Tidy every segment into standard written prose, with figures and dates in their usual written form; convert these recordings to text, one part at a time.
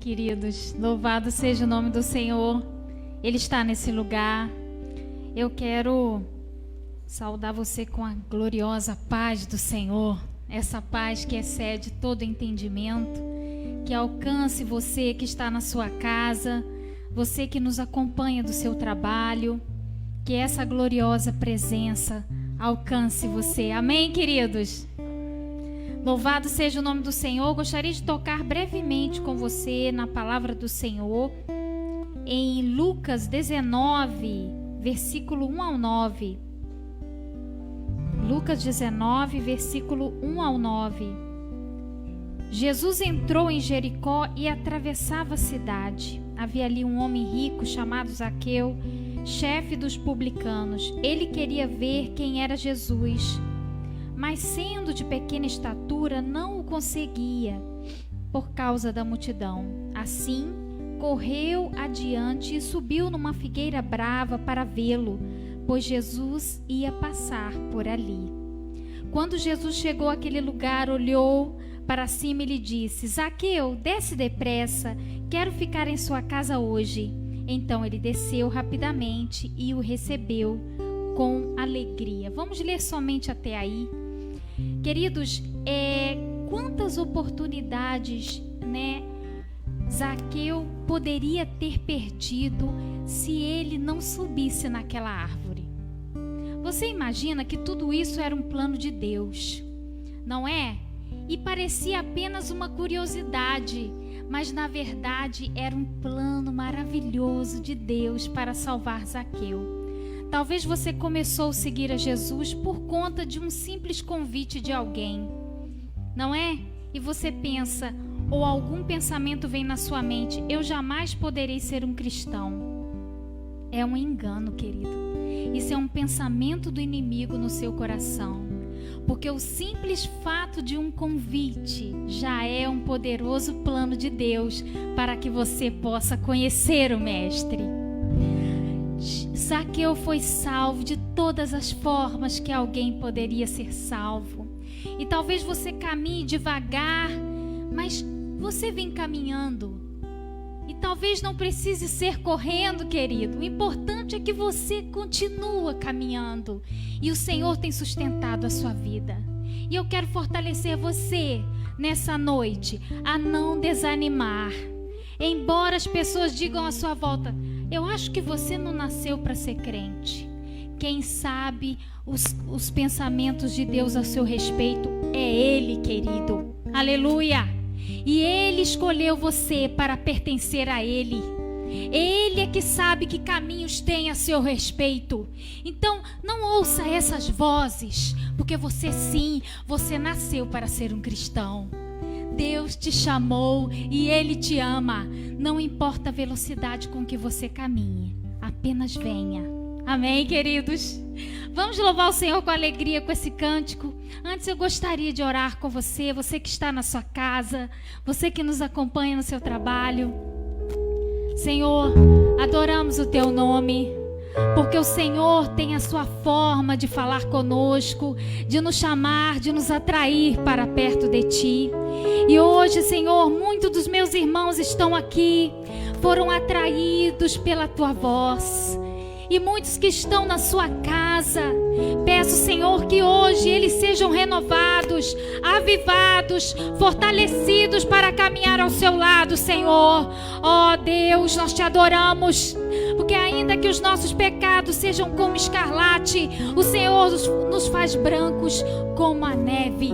queridos. Louvado seja o nome do Senhor. Ele está nesse lugar. Eu quero saudar você com a gloriosa paz do Senhor. Essa paz que excede todo entendimento. Que alcance você que está na sua casa. Você que nos acompanha do seu trabalho. Que essa gloriosa presença alcance você. Amém, queridos? Louvado seja o nome do Senhor. Gostaria de tocar brevemente com você na palavra do Senhor em Lucas 19, versículo 1 ao 9. Lucas 19, versículo 1 ao 9. Jesus entrou em Jericó e atravessava a cidade. Havia ali um homem rico chamado Zaqueu, chefe dos publicanos. Ele queria ver quem era Jesus, mas sendo de pequena estatura, não o conseguia por causa da multidão. Assim, correu adiante e subiu numa figueira brava para vê-lo, pois Jesus ia passar por ali. Quando Jesus chegou àquele lugar, olhou para cima e lhe disse: Zaqueu, desce depressa, quero ficar em sua casa hoje. Então ele desceu rapidamente e o recebeu com alegria. Vamos ler somente até aí. Queridos, quantas oportunidades, Zaqueu poderia ter perdido se ele não subisse naquela árvore? Você imagina que tudo isso era um plano de Deus, não é? E parecia apenas uma curiosidade, mas na verdade era um plano maravilhoso de Deus para salvar Zaqueu. Talvez você começou a seguir a Jesus por conta de um simples convite de alguém, não é? E você pensa, ou algum pensamento vem na sua mente: eu jamais poderei ser um cristão. É um engano, querido. Isso é um pensamento do inimigo no seu coração. Porque o simples fato de um convite já é um poderoso plano de Deus para que você possa conhecer o Mestre. Zaqueu foi salvo de todas as formas que alguém poderia ser salvo. E talvez você caminhe devagar, mas você vem caminhando. E talvez não precise ser correndo, querido. O importante é que você continua caminhando. E o Senhor tem sustentado a sua vida. E eu quero fortalecer você nessa noite a não desanimar. Embora as pessoas digam à sua volta: eu acho que você não nasceu para ser crente. Quem sabe os pensamentos de Deus a seu respeito é Ele, querido. Aleluia! E Ele escolheu você para pertencer a Ele. Ele é que sabe que caminhos tem a seu respeito. Então, não ouça essas vozes, porque você nasceu para ser um cristão. Deus te chamou e Ele te ama. Não importa a velocidade com que você caminhe, apenas venha. Amém, queridos? Vamos louvar o Senhor com alegria com esse cântico. Antes eu gostaria de orar com você, você que está na sua casa, você que nos acompanha no seu trabalho. Senhor, adoramos o Teu nome, porque o Senhor tem a sua forma de falar conosco, de nos chamar, de nos atrair para perto de Ti. E hoje, Senhor, muitos dos meus irmãos estão aqui, foram atraídos pela Tua voz. E muitos que estão na sua casa, peço, Senhor, que hoje eles sejam renovados, avivados, fortalecidos para caminhar ao seu lado, Senhor. Ó Deus, nós te adoramos, porque ainda que os nossos pecados sejam como escarlate, o Senhor nos faz brancos como a neve.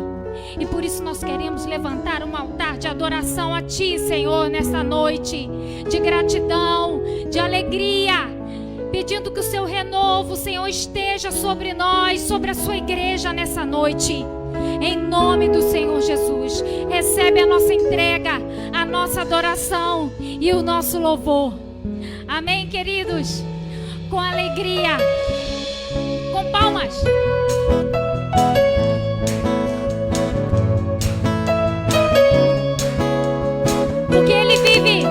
E por isso nós queremos levantar um altar de adoração a Ti, Senhor, nessa noite, de gratidão, de alegria, pedindo que o Seu renovo, Senhor, esteja sobre nós, sobre a Sua igreja nessa noite. Em nome do Senhor Jesus, recebe a nossa entrega, a nossa adoração e o nosso louvor. Amém, queridos? Com alegria, com palmas. Porque Ele vive.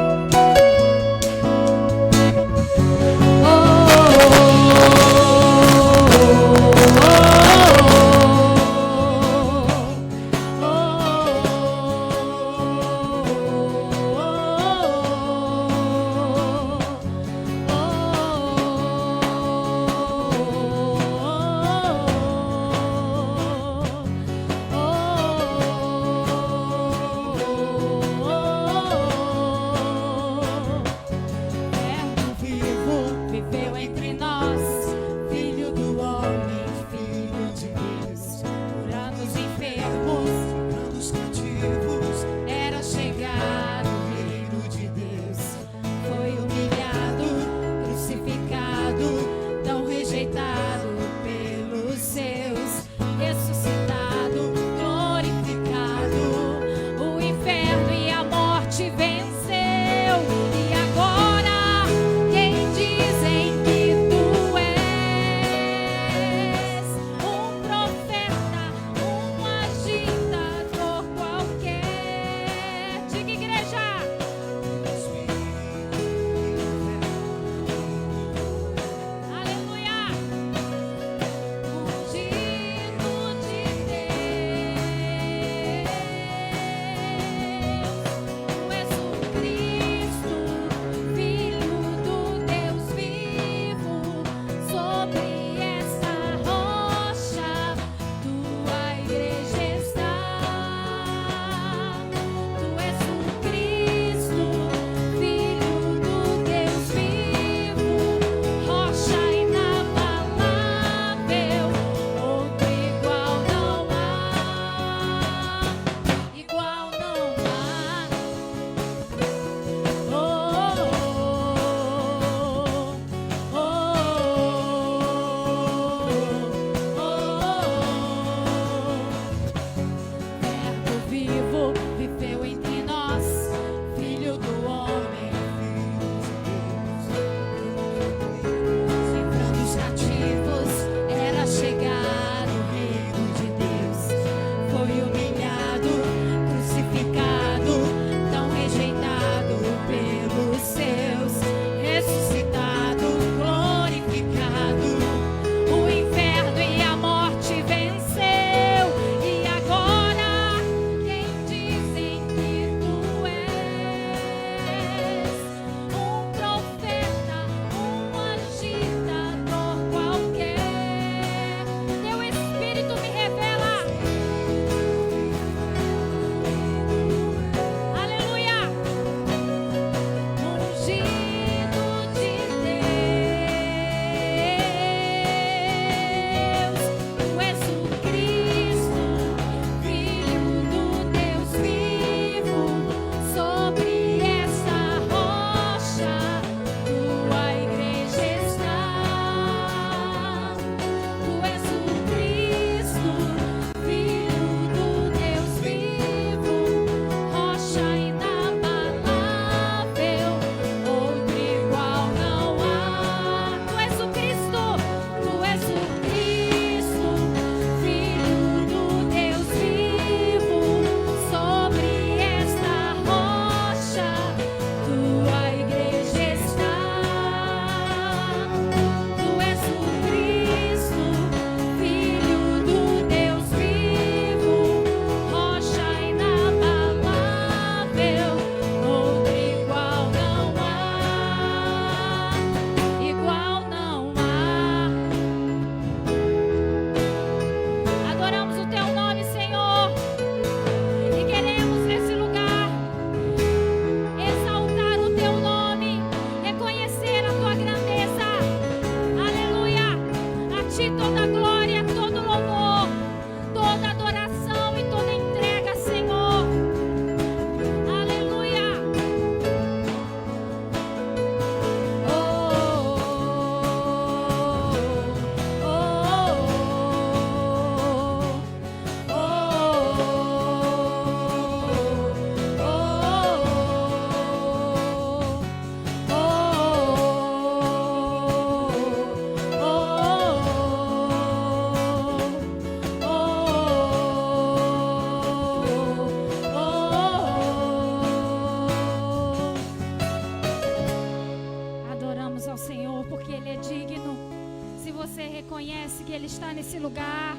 está nesse lugar,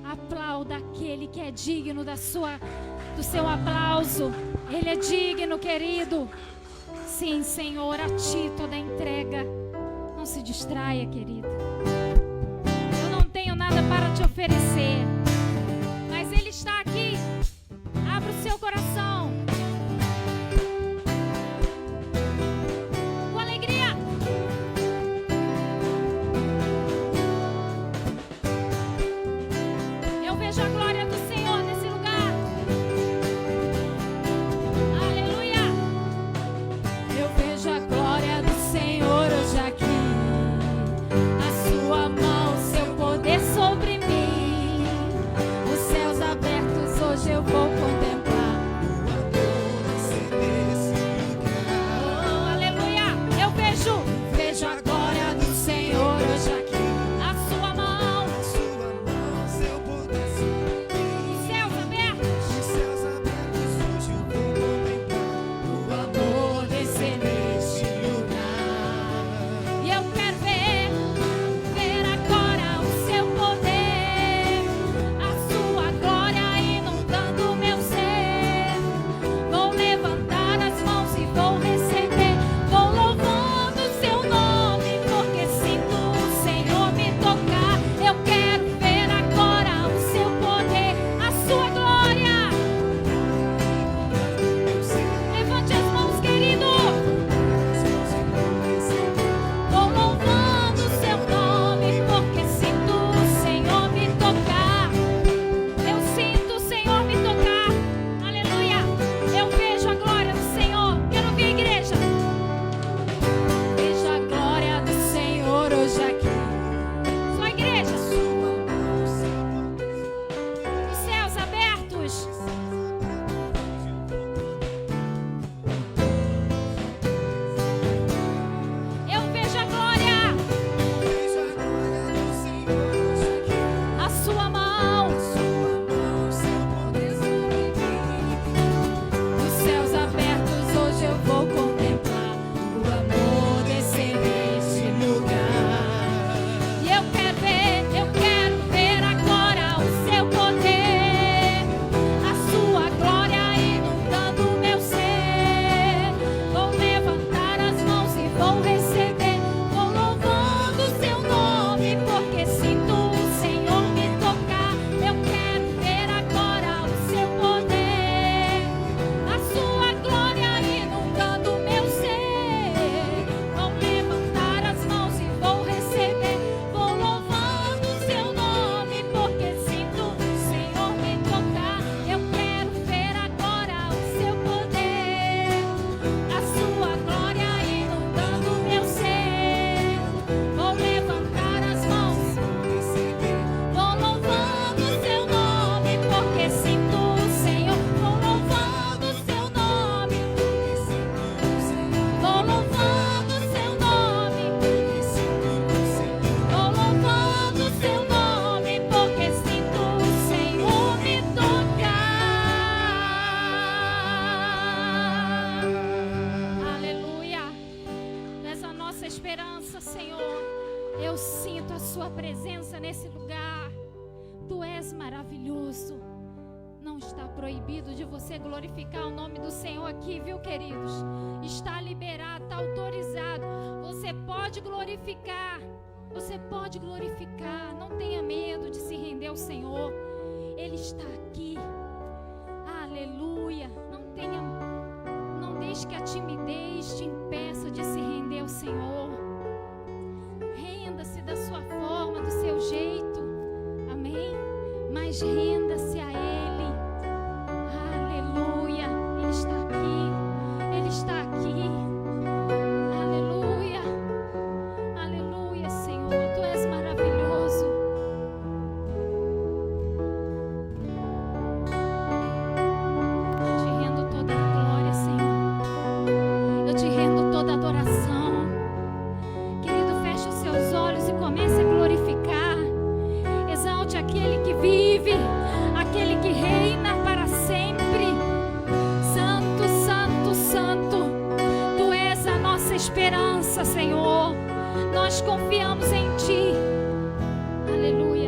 aplauda aquele que é digno do seu aplauso. Ele é digno, querido. Sim, Senhor, a Ti toda a entrega. Não se distraia, querido. Eu não tenho nada para te oferecer, mas Ele está aqui. Abra o seu coração. Com alegria. Eu vejo a glória do Senhor nesse lugar. Aleluia. Eu vejo a glória do Senhor hoje aqui. A sua mão, seu poder sobre mim. Os céus abertos hoje eu vou contemplar. Oh, aleluia. Eu vejo a glória do Senhor hoje aqui. A sua mão, seu poder sobre mim. os céus abertos. Os céus abertos hoje eu vou contemplar o amor descer neste lugar. E eu quero ver agora o seu poder, a sua glória inundando o meu ser. Vou levantar as mãos e vou receber, vou louvando o seu nome, porque sinto o Senhor me tocar. Eu quero ver agora o seu poder, a sua glória. Levante as mãos, querido. Vou louvando o seu nome, porque sinto o Senhor me tocar. Eu sinto o Senhor me tocar. Aleluia. Eu vejo a glória do Senhor. Quero ver a igreja. Vejo a glória do Senhor hoje aqui. Só a igreja. Os céus abertos. Eu vejo a glória. Vejo a glória do Senhor hoje aqui. A sua mão. Sua mão, seu poder sobre mim. Os céus abertos hoje eu vou contemplar o amor descer neste lugar. E eu quero ver agora o seu poder, a sua glória inundando o meu ser. Vou levantar as mãos e vou receber, vou louvando o seu nome, porque sinto o Senhor me tocar. Eu quero ver agora o seu poder, a sua glória inundando o meu ser. Vou levantar as mãos e vou receber, vou louvando o seu nome, porque sinto o Senhor me tocar. Eu quero ver agora o seu poder, a sua glória inundando o meu ser. Vou levantar as mãos, vou louvando o seu nome, porque sinto o Senhor. Vou louvando o seu nome, vou louvando o seu nome, vou louvando o seu nome, porque sinto o Senhor me tocar. Aleluia. Tu és a nossa esperança, Senhor. Eu sinto a sua presença nesse lugar. Tu és maravilhoso. Não está proibido de você glorificar o nome do Senhor aqui, viu, queridos? Está liberado, está autorizado. Você pode glorificar. Você pode glorificar. Não tenha medo de se render ao Senhor. Ele está aqui. Aleluia. Não deixe que a timidez te impeça de se render ao Senhor. Renda-se da sua forma, do seu jeito. Amém? Mas renda-se a Ele. Aleluia. Ele está aqui. Ele está aqui. Aleluia. Aleluia, Senhor. Tu és maravilhoso. Eu te rendo toda a glória, Senhor. Eu te rendo toda a adoração. Querido, feche os seus olhos e comece a glorificar. Exalte aquele que vive, aquele que reina para sempre. Santo, santo, santo. Tu és a nossa esperança, Senhor. Nós confiamos em Ti. Aleluia.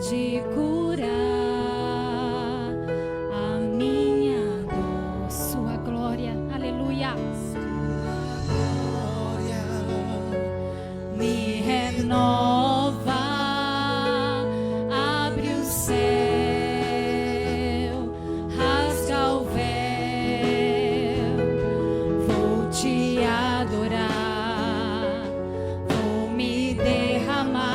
pode curar a minha dor. Sua glória, aleluia. Me renova, abre o céu, rasga o véu, vou te adorar, vou me derramar,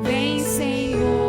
vem Senhor.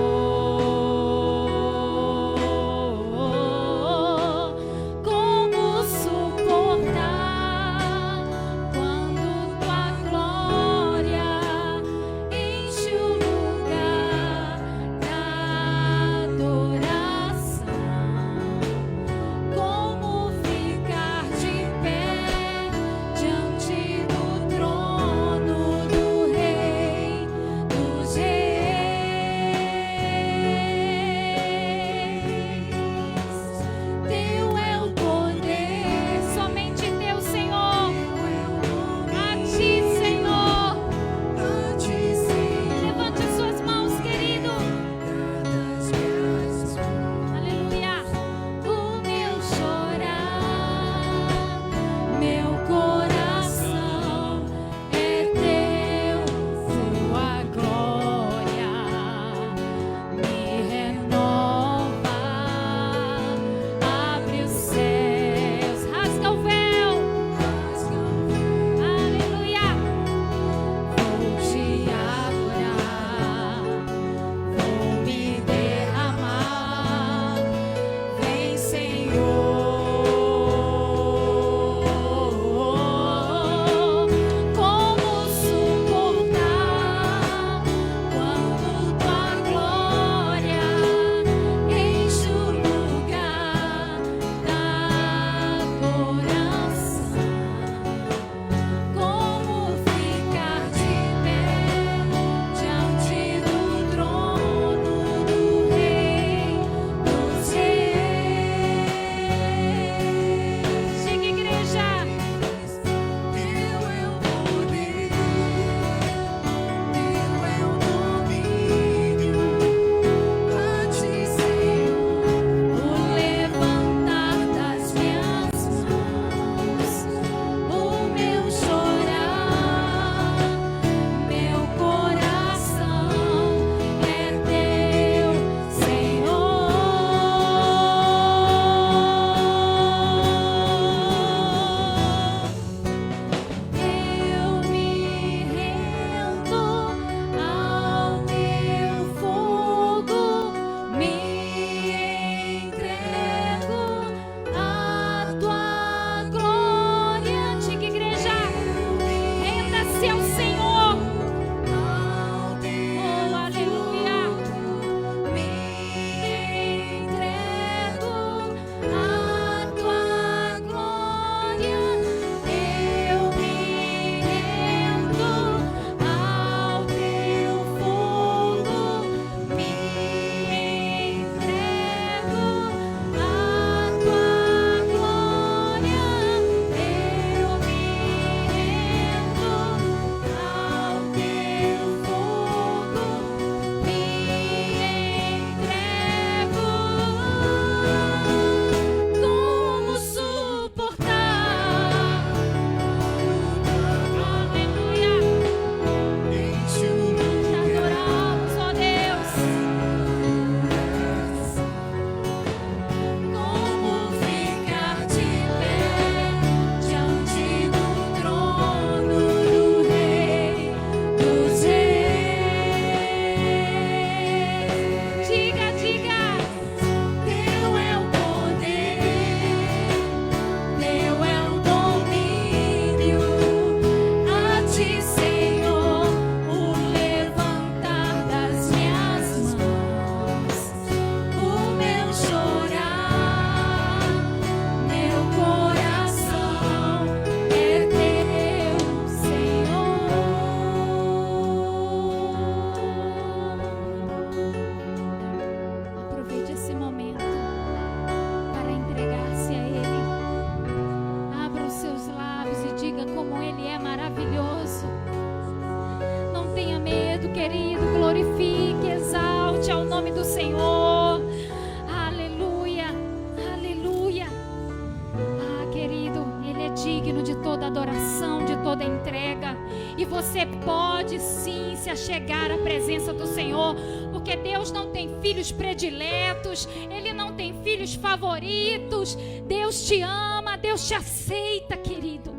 você pode sim se achegar à presença do Senhor, porque Deus não tem filhos prediletos, Ele não tem filhos favoritos. Deus te ama, Deus te aceita, querido.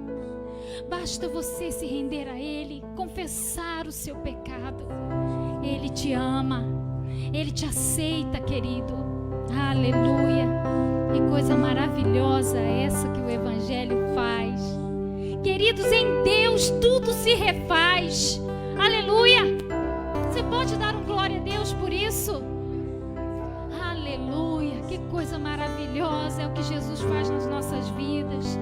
Basta você se render a Ele, confessar o seu pecado. Ele te ama, Ele te aceita, querido. Aleluia. Que coisa maravilhosa essa que o Evangelho faz. Queridos, em Deus tudo se refaz. Aleluia. Você pode dar um glória a Deus por isso? Aleluia. Que coisa maravilhosa é o que Jesus faz nas nossas vidas.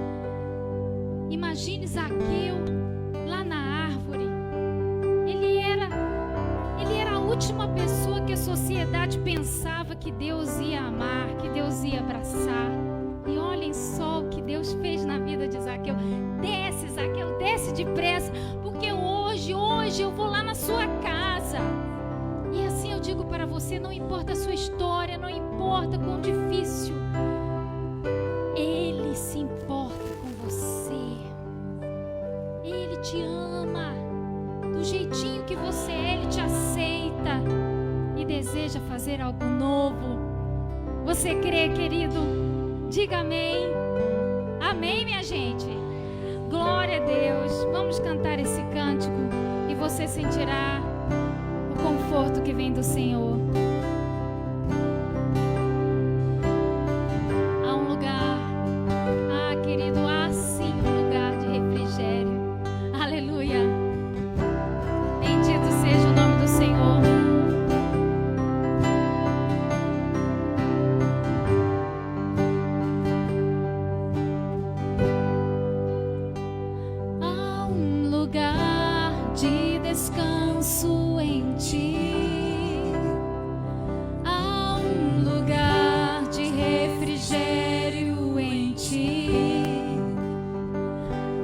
Imagine Zaqueu lá na árvore. Ele era a última pessoa que a sociedade pensava que Deus ia amar, que Deus ia abraçar. E olhem só o que Deus fez na vida de Zaqueu. Desce, Zaqueu, desce depressa, porque hoje eu vou lá na sua casa. E assim eu digo para você, não importa a sua história, não importa quão difícil, Ele se importa com você. Ele te ama do jeitinho que você é. Ele te aceita e deseja fazer algo novo. Você crê, querido? Diga amém. Amém, minha gente. Glória a Deus. Vamos cantar esse cântico e você sentirá o conforto que vem do Senhor. Há um lugar, querido, há sim um lugar de refrigério. Aleluia. Bendito seja o nome do Senhor. Há um lugar de descanso em ti. Há um lugar de refrigério em ti.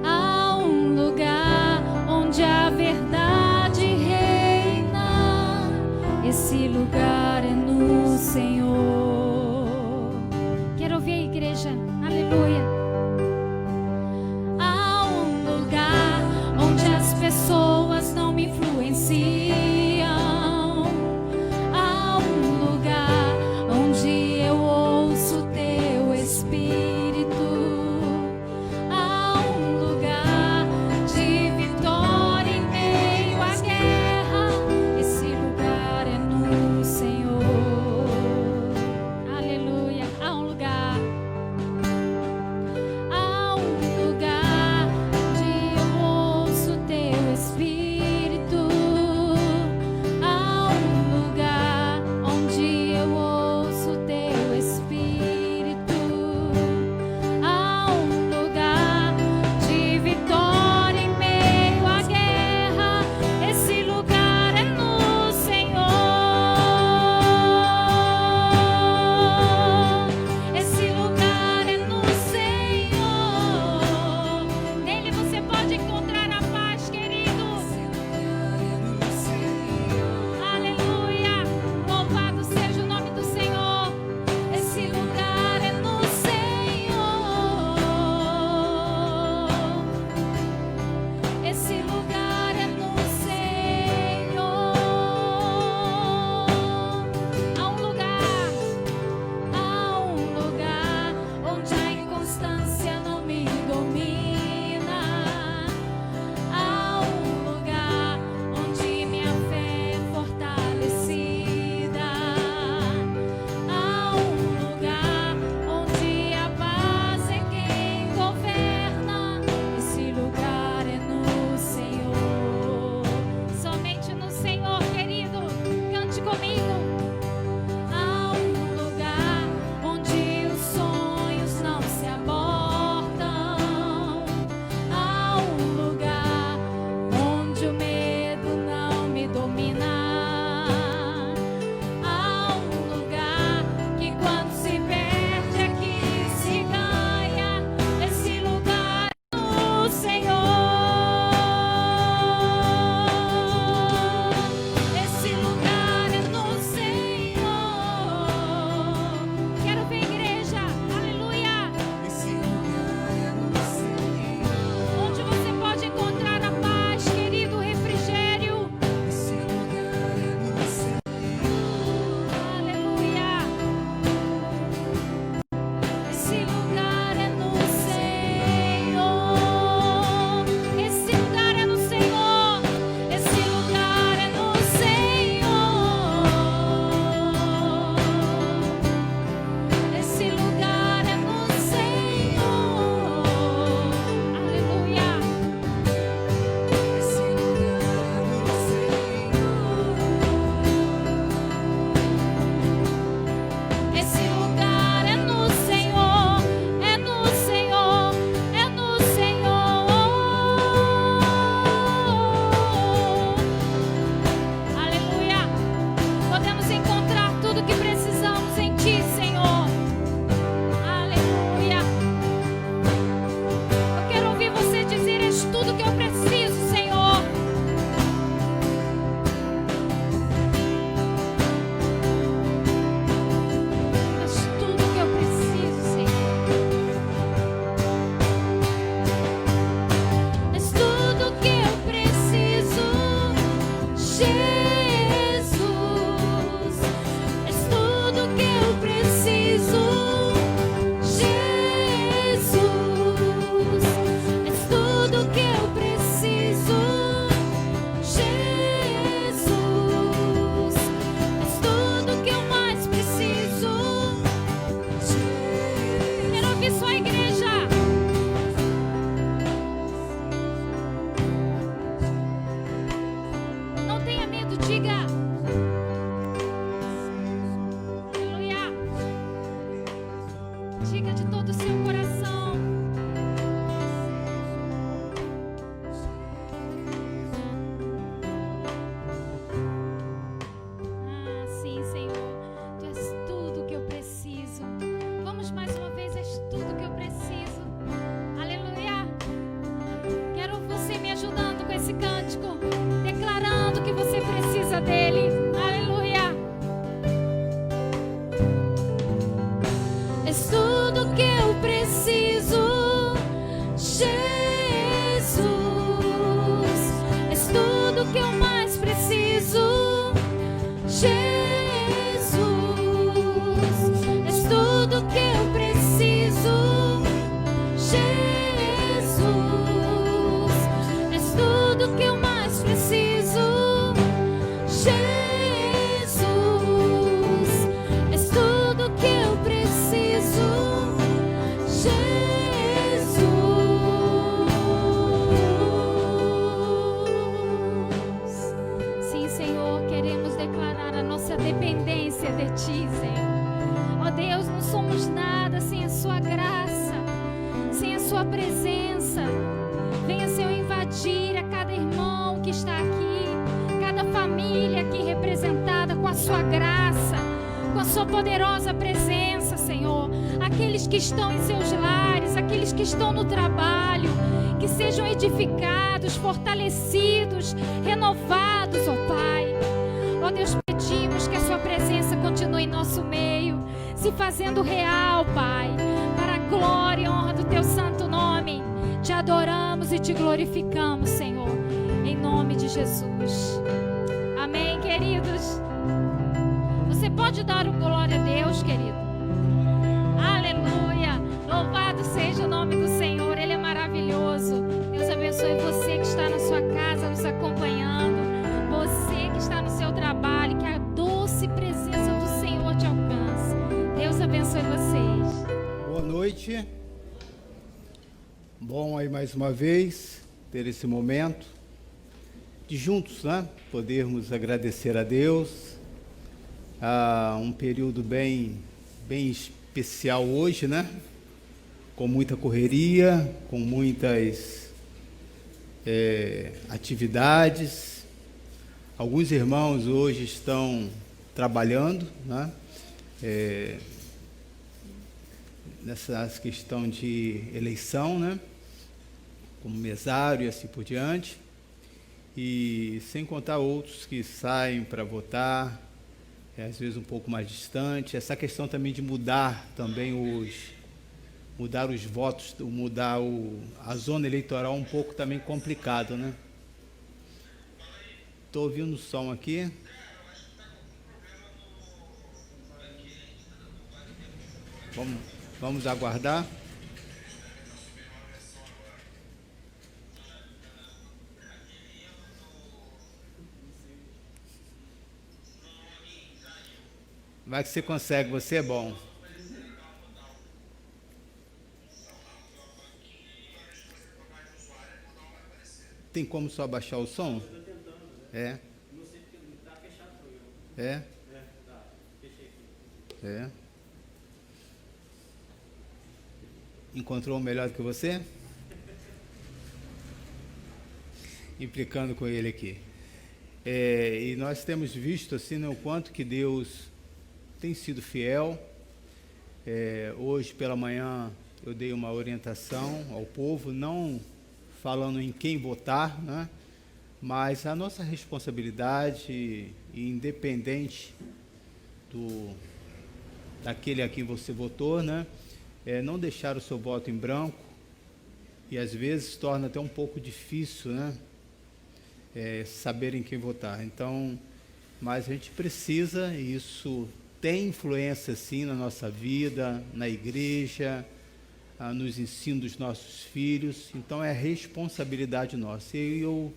Há um lugar onde a verdade reina. Esse lugar é no Senhor. Quero ouvir a igreja. Aleluia. Há um lugar onde as pessoas não me influenciam. és tudo que eu preciso. Jesus, és tudo que eu mais preciso. Jesus, és tudo que eu preciso. Jesus. Sim, Senhor, queremos declarar a nossa dependência de Ti, Senhor. Ó Deus, não somos nada sem a Sua graça, sem a Sua presença. Venha, Senhor, invadir a cada irmão que está aqui, cada família aqui representada com a Sua graça, com a Sua poderosa presença, Senhor. Aqueles que estão em seus lares, aqueles que estão no trabalho, que sejam edificados, fortalecidos, renovados, ó Pai. Ó Deus, pedimos que a Sua presença continue em nosso meio, se fazendo real, Pai, para a glória e honra do Teu santo nome. Te adoramos e Te glorificamos, Senhor, em nome de Jesus. Amém, queridos? Você pode dar um glória a Deus, querido? Aleluia! Louvado seja o nome do Senhor, Ele é maravilhoso. Deus abençoe você que está na sua casa nos acompanhando, você que está no seu trabalho, que a doce presença do Senhor te alcance. Deus abençoe vocês. Boa noite. Bom aí mais uma vez ter esse momento de juntos, né? Podermos agradecer a Deus. Um período bem especial hoje, né? Com muita correria, com muitas atividades. Alguns irmãos hoje estão trabalhando, né? Nessa questão de eleição, né? Como mesário e assim por diante. E sem contar outros que saem para votar, às vezes um pouco mais distante. Essa questão também de mudar também mudar os votos, mudar a zona eleitoral um pouco também complicado, né? Estou ouvindo o som aqui. Vamos aguardar. Vai que você consegue, você é bom. Tem como só baixar o som? É. Não sei porque não está fechado o programa. É? Tá. Fechei aqui. É. Encontrou um melhor do que você? Implicando com ele aqui. E nós temos visto assim, né, o quanto que Deus tem sido fiel. Hoje pela manhã eu dei uma orientação ao povo, não falando em quem votar, né, mas a nossa responsabilidade, independente daquele a quem você votou, né, não deixar o seu voto em branco, e às vezes torna até um pouco difícil, né, saber em quem votar. Então, mas a gente precisa, e isso tem influência sim na nossa vida, na igreja, nos ensinos dos nossos filhos. Então é responsabilidade nossa. E eu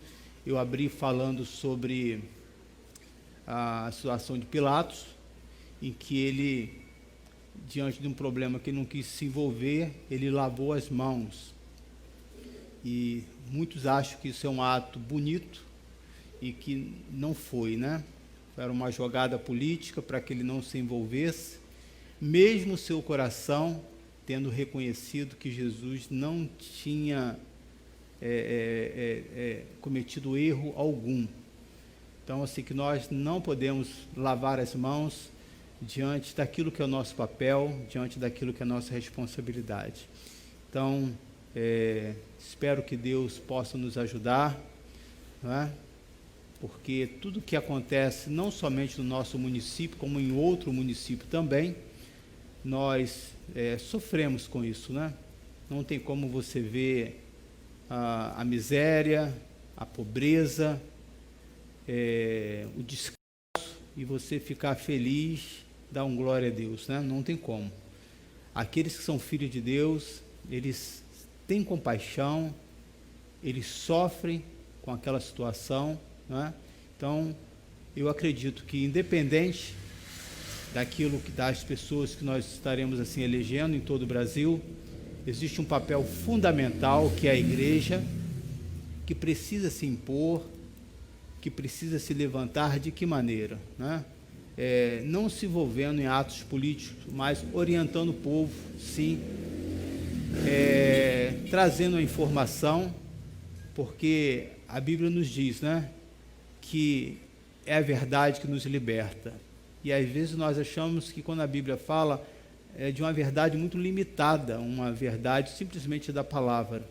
abri falando sobre a situação de Pilatos, em que ele, diante de um problema que ele não quis se envolver, ele lavou as mãos. E muitos acham que isso é um ato bonito e que não foi, né? Era uma jogada política para que ele não se envolvesse, mesmo seu coração tendo reconhecido que Jesus não tinha cometido erro algum. Então, assim, que nós não podemos lavar as mãos diante daquilo que é o nosso papel, diante daquilo que é a nossa responsabilidade. Então, espero que Deus possa nos ajudar, não é? Porque tudo que acontece, não somente no nosso município, como em outro município também, nós sofremos com isso, né? Não tem como você ver a miséria, a pobreza, o descaso, e você ficar feliz, dar um glória a Deus, né? Não tem como. Aqueles que são filhos de Deus, eles têm compaixão, eles sofrem com aquela situação, né? Então, eu acredito que independente daquilo que das pessoas que nós estaremos assim elegendo em todo o Brasil, existe um papel fundamental que é a igreja, que precisa se impor, que precisa se levantar de que maneira, né? Não se envolvendo em atos políticos, mas orientando o povo, sim, trazendo a informação, porque a Bíblia nos diz, né, que é a verdade que nos liberta. E às vezes nós achamos que quando a Bíblia fala, é de uma verdade muito limitada, uma verdade simplesmente da palavra.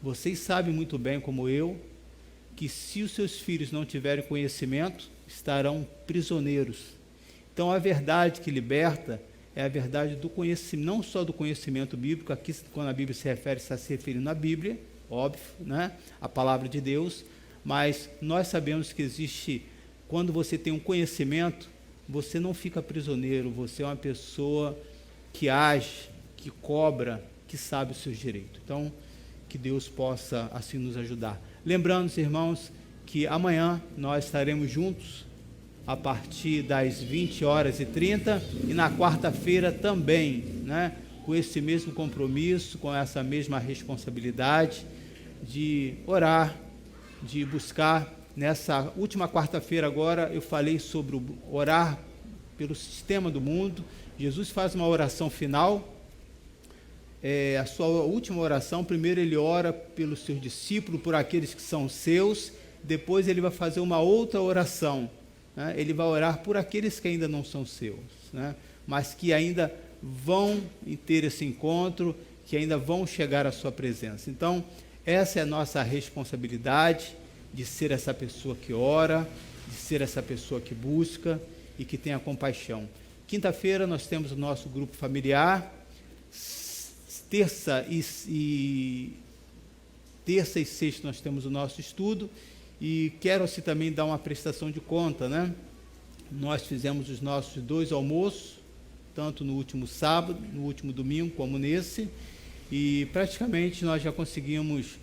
Vocês sabem muito bem, como eu, que se os seus filhos não tiverem conhecimento, estarão prisioneiros. Então a verdade que liberta é a verdade do conhecimento, não só do conhecimento bíblico, aqui quando a Bíblia se refere, está se referindo à Bíblia, óbvio, né? A palavra de Deus, mas nós sabemos que existe, quando você tem um conhecimento, você não fica prisioneiro, você é uma pessoa que age, que cobra, que sabe os seus direitos. Então, que Deus possa assim nos ajudar. Lembrando, irmãos, que amanhã nós estaremos juntos a partir das 20h30 e na quarta-feira também, né, com esse mesmo compromisso, com essa mesma responsabilidade de orar, de buscar. Nessa última quarta-feira agora eu falei sobre orar pelo sistema do mundo. Jesus faz uma oração final, a sua última oração. Primeiro ele ora pelos seus discípulos, por aqueles que são seus, depois ele vai fazer uma outra oração, né? Ele vai orar por aqueles que ainda não são seus, né? Mas que ainda vão ter esse encontro, que ainda vão chegar à sua presença. Então, essa é a nossa responsabilidade, de ser essa pessoa que ora, de ser essa pessoa que busca e que tenha compaixão. Quinta-feira nós temos o nosso grupo familiar, terça e sexta nós temos o nosso estudo, e quero assim também dar uma prestação de conta, né? Nós fizemos os nossos 2 almoços, tanto no último sábado, no último domingo, como nesse, e praticamente nós já conseguimos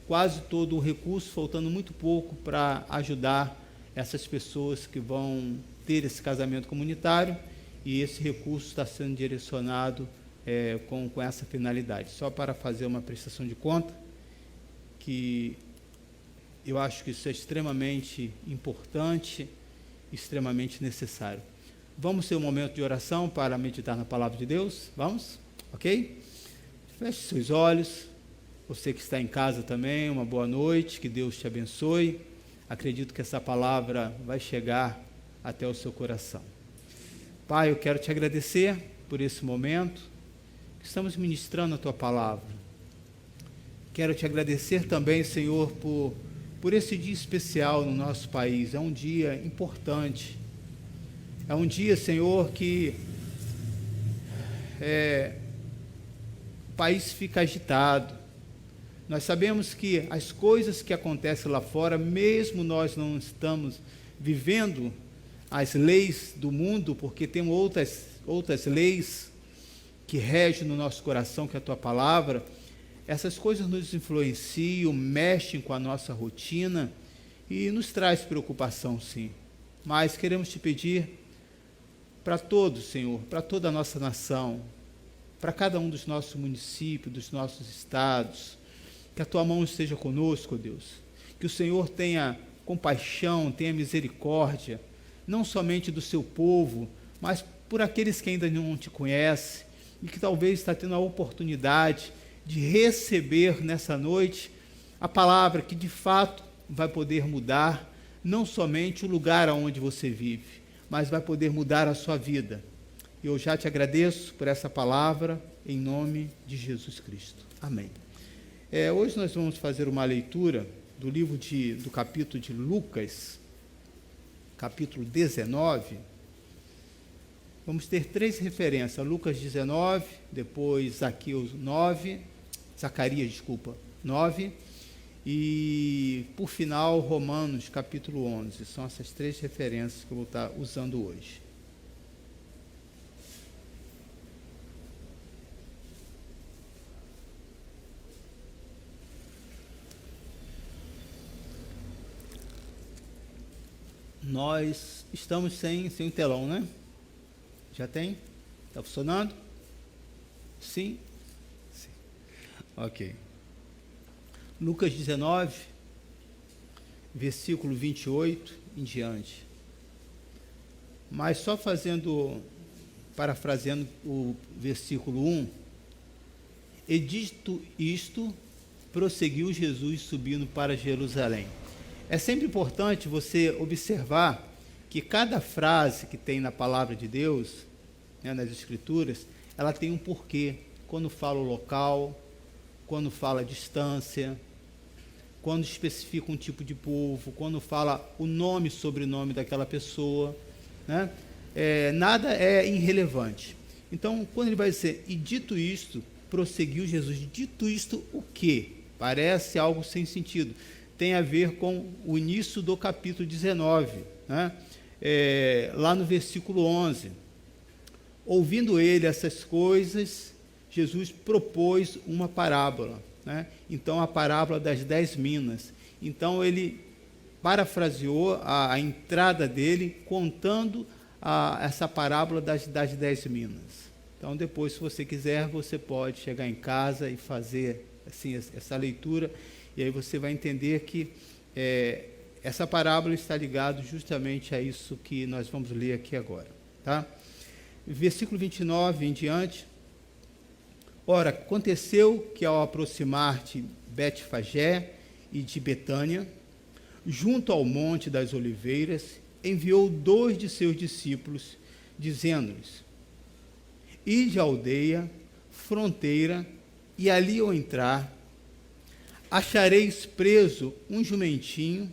quase todo o recurso, faltando muito pouco para ajudar essas pessoas que vão ter esse casamento comunitário, e esse recurso está sendo direcionado com essa finalidade. Só para fazer uma prestação de conta, que eu acho que isso é extremamente importante, extremamente necessário. Vamos ter um momento de oração para meditar na palavra de Deus? Vamos? Ok? Feche seus olhos. Você que está em casa também, uma boa noite, que Deus te abençoe. Acredito que essa palavra vai chegar até o seu coração. Pai, eu quero te agradecer por esse momento que estamos ministrando a tua palavra. Quero te agradecer também, Senhor, por esse dia especial no nosso país. É um dia importante. É um dia, Senhor, que o país fica agitado. Nós sabemos que as coisas que acontecem lá fora, mesmo nós não estamos vivendo as leis do mundo, porque tem outras leis que regem no nosso coração, que é a tua palavra, essas coisas nos influenciam, mexem com a nossa rotina e nos traz preocupação, sim. Mas queremos te pedir para todos, Senhor, para toda a nossa nação, para cada um dos nossos municípios, dos nossos estados, que a tua mão esteja conosco, Deus, que o Senhor tenha compaixão, tenha misericórdia, não somente do seu povo, mas por aqueles que ainda não te conhecem e que talvez está tendo a oportunidade de receber nessa noite a palavra que de fato vai poder mudar não somente o lugar onde você vive, mas vai poder mudar a sua vida. Eu já te agradeço por essa palavra, em nome de Jesus Cristo. Amém. Hoje nós vamos fazer uma leitura do livro do capítulo de Lucas, capítulo 19. Vamos ter 3 referências: Lucas 19, depois Zacarias 9, e, por final, Romanos, capítulo 11. São essas 3 referências que eu vou estar usando hoje. Nós estamos sem o telão, né? Já tem? Está funcionando? Sim? Sim. Ok. Lucas 19, versículo 28 em diante. Mas só parafraseando o versículo 1, e dito isto, prosseguiu Jesus subindo para Jerusalém. É sempre importante você observar que cada frase que tem na palavra de Deus, né, nas Escrituras, ela tem um porquê. Quando fala o local, quando fala a distância, quando especifica um tipo de povo, quando fala o nome e sobrenome daquela pessoa, né? Nada é irrelevante. Então, quando ele vai dizer, e dito isto, prosseguiu Jesus. Dito isto, o quê? Parece algo sem sentido. Tem a ver com o início do capítulo 19, né? Lá no versículo 11. Ouvindo ele essas coisas, Jesus propôs uma parábola, né? Então, a parábola das 10 minas. Então, ele parafraseou a entrada dele contando essa parábola das 10 minas. Então, depois, se você quiser, você pode chegar em casa e fazer assim, essa leitura, e aí você vai entender que essa parábola está ligada justamente a isso que nós vamos ler aqui agora. Tá? Versículo 29 em diante. Ora, aconteceu que ao aproximar-te Betfagé e de Betânia, junto ao Monte das Oliveiras, enviou 2 de seus discípulos, dizendo-lhes, ide à aldeia, fronteira, e ali ao entrar, achareis preso um jumentinho,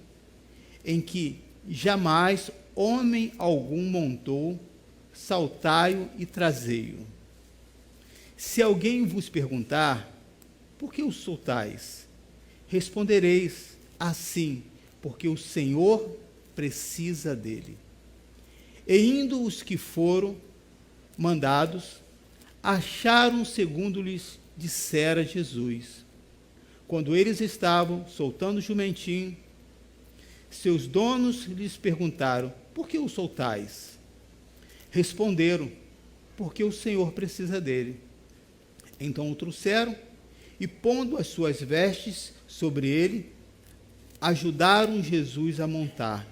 em que jamais homem algum montou, saltai-o e trazei-o. Se alguém vos perguntar, por que o soltais? Respondereis, assim, porque o Senhor precisa dele. E indo os que foram mandados, acharam segundo lhes dissera Jesus. Quando eles estavam soltando o jumentinho, seus donos lhes perguntaram, por que o soltais? Responderam, porque o Senhor precisa dele. Então o trouxeram e, pondo as suas vestes sobre ele, ajudaram Jesus a montar.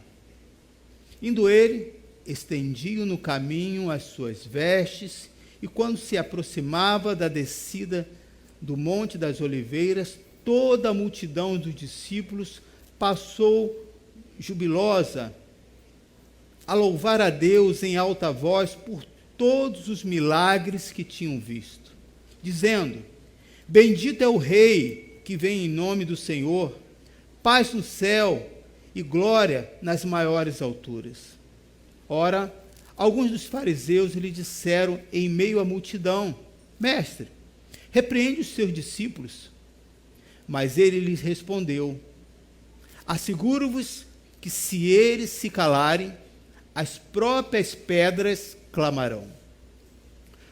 Indo ele, estendiam no caminho as suas vestes, e quando se aproximava da descida do Monte das Oliveiras, toda a multidão dos discípulos passou jubilosa a louvar a Deus em alta voz por todos os milagres que tinham visto, dizendo, bendito é o Rei que vem em nome do Senhor, paz no céu e glória nas maiores alturas. Ora, alguns dos fariseus lhe disseram em meio à multidão, mestre, repreende os seus discípulos. Mas ele lhes respondeu, asseguro-vos que se eles se calarem, as próprias pedras clamarão.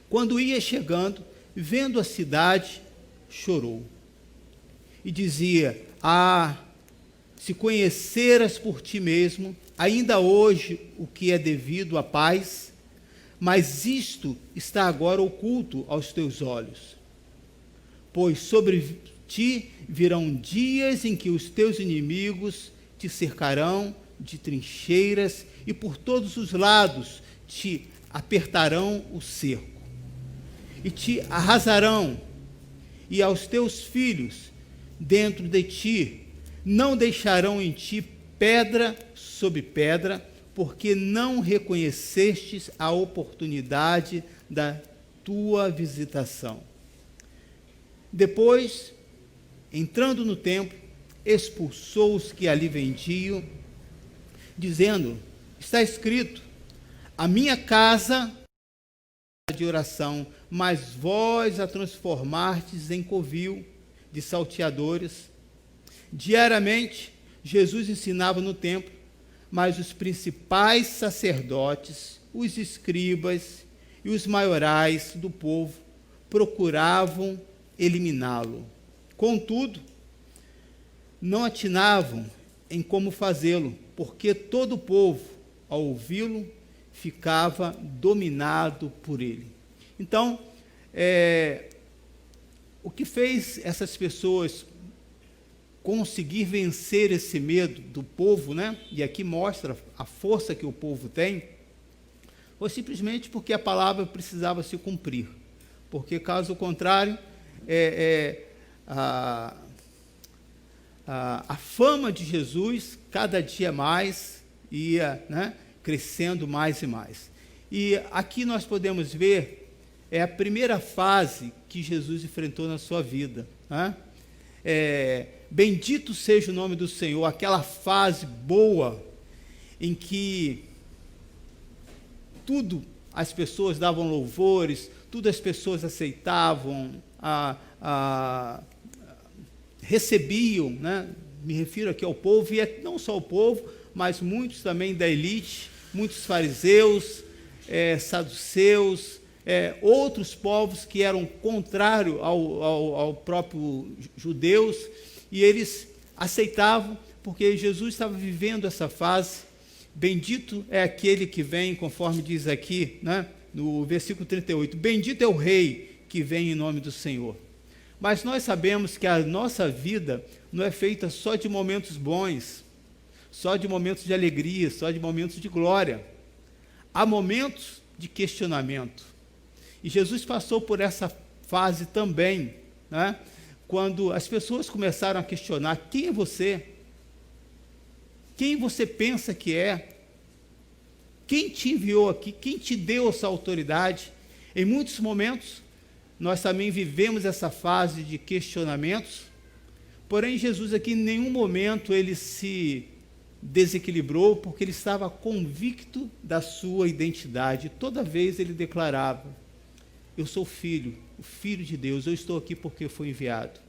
Quando ia chegando, vendo a cidade, chorou. E dizia, se conheceras por ti mesmo, ainda hoje o que é devido à paz, mas isto está agora oculto aos teus olhos. Pois sobre ti virão dias em que os teus inimigos te cercarão de trincheiras e por todos os lados te apertarão o cerco. E te arrasarão, e aos teus filhos dentro de ti não deixarão em ti pedra sobre pedra, porque não reconhecestes a oportunidade da tua visitação. Depois, entrando no templo, expulsou os que ali vendiam, dizendo, está escrito, a minha casa de oração, mas vós a transformastes em covil de salteadores. Diariamente, Jesus ensinava no templo, mas os principais sacerdotes, os escribas e os maiorais do povo procuravam eliminá-lo. Contudo, não atinavam em como fazê-lo, porque todo o povo, ao ouvi-lo, ficava dominado por ele. Então, o que fez essas pessoas conseguir vencer esse medo do povo, né? E aqui mostra a força que o povo tem, foi simplesmente porque a palavra precisava se cumprir. Porque, caso contrário, a fama de Jesus, cada dia mais, ia, né, crescendo mais e mais. E aqui nós podemos ver, a primeira fase que Jesus enfrentou na sua vida, né? Bendito seja o nome do Senhor, aquela fase boa em que tudo as pessoas davam louvores, tudo as pessoas aceitavam, recebiam, né? Me refiro aqui ao povo, e não só o povo, mas muitos também da elite, muitos fariseus, saduceus, outros povos que eram contrários ao próprio judeus, e eles aceitavam, porque Jesus estava vivendo essa fase. Bendito é aquele que vem, conforme diz aqui, né, no versículo 38, bendito é o rei que vem em nome do Senhor. Mas nós sabemos que a nossa vida não é feita só de momentos bons, só de momentos de alegria, só de momentos de glória. Há momentos de questionamento. E Jesus passou por essa fase também, né? Quando as pessoas começaram a questionar: quem é você? Quem você pensa que é? Quem te enviou aqui? Quem te deu essa autoridade? Em muitos momentos, nós também vivemos essa fase de questionamentos, porém Jesus aqui em nenhum momento ele se desequilibrou, porque ele estava convicto da sua identidade. Toda vez ele declarava: eu sou filho, o Filho de Deus, eu estou aqui porque fui enviado.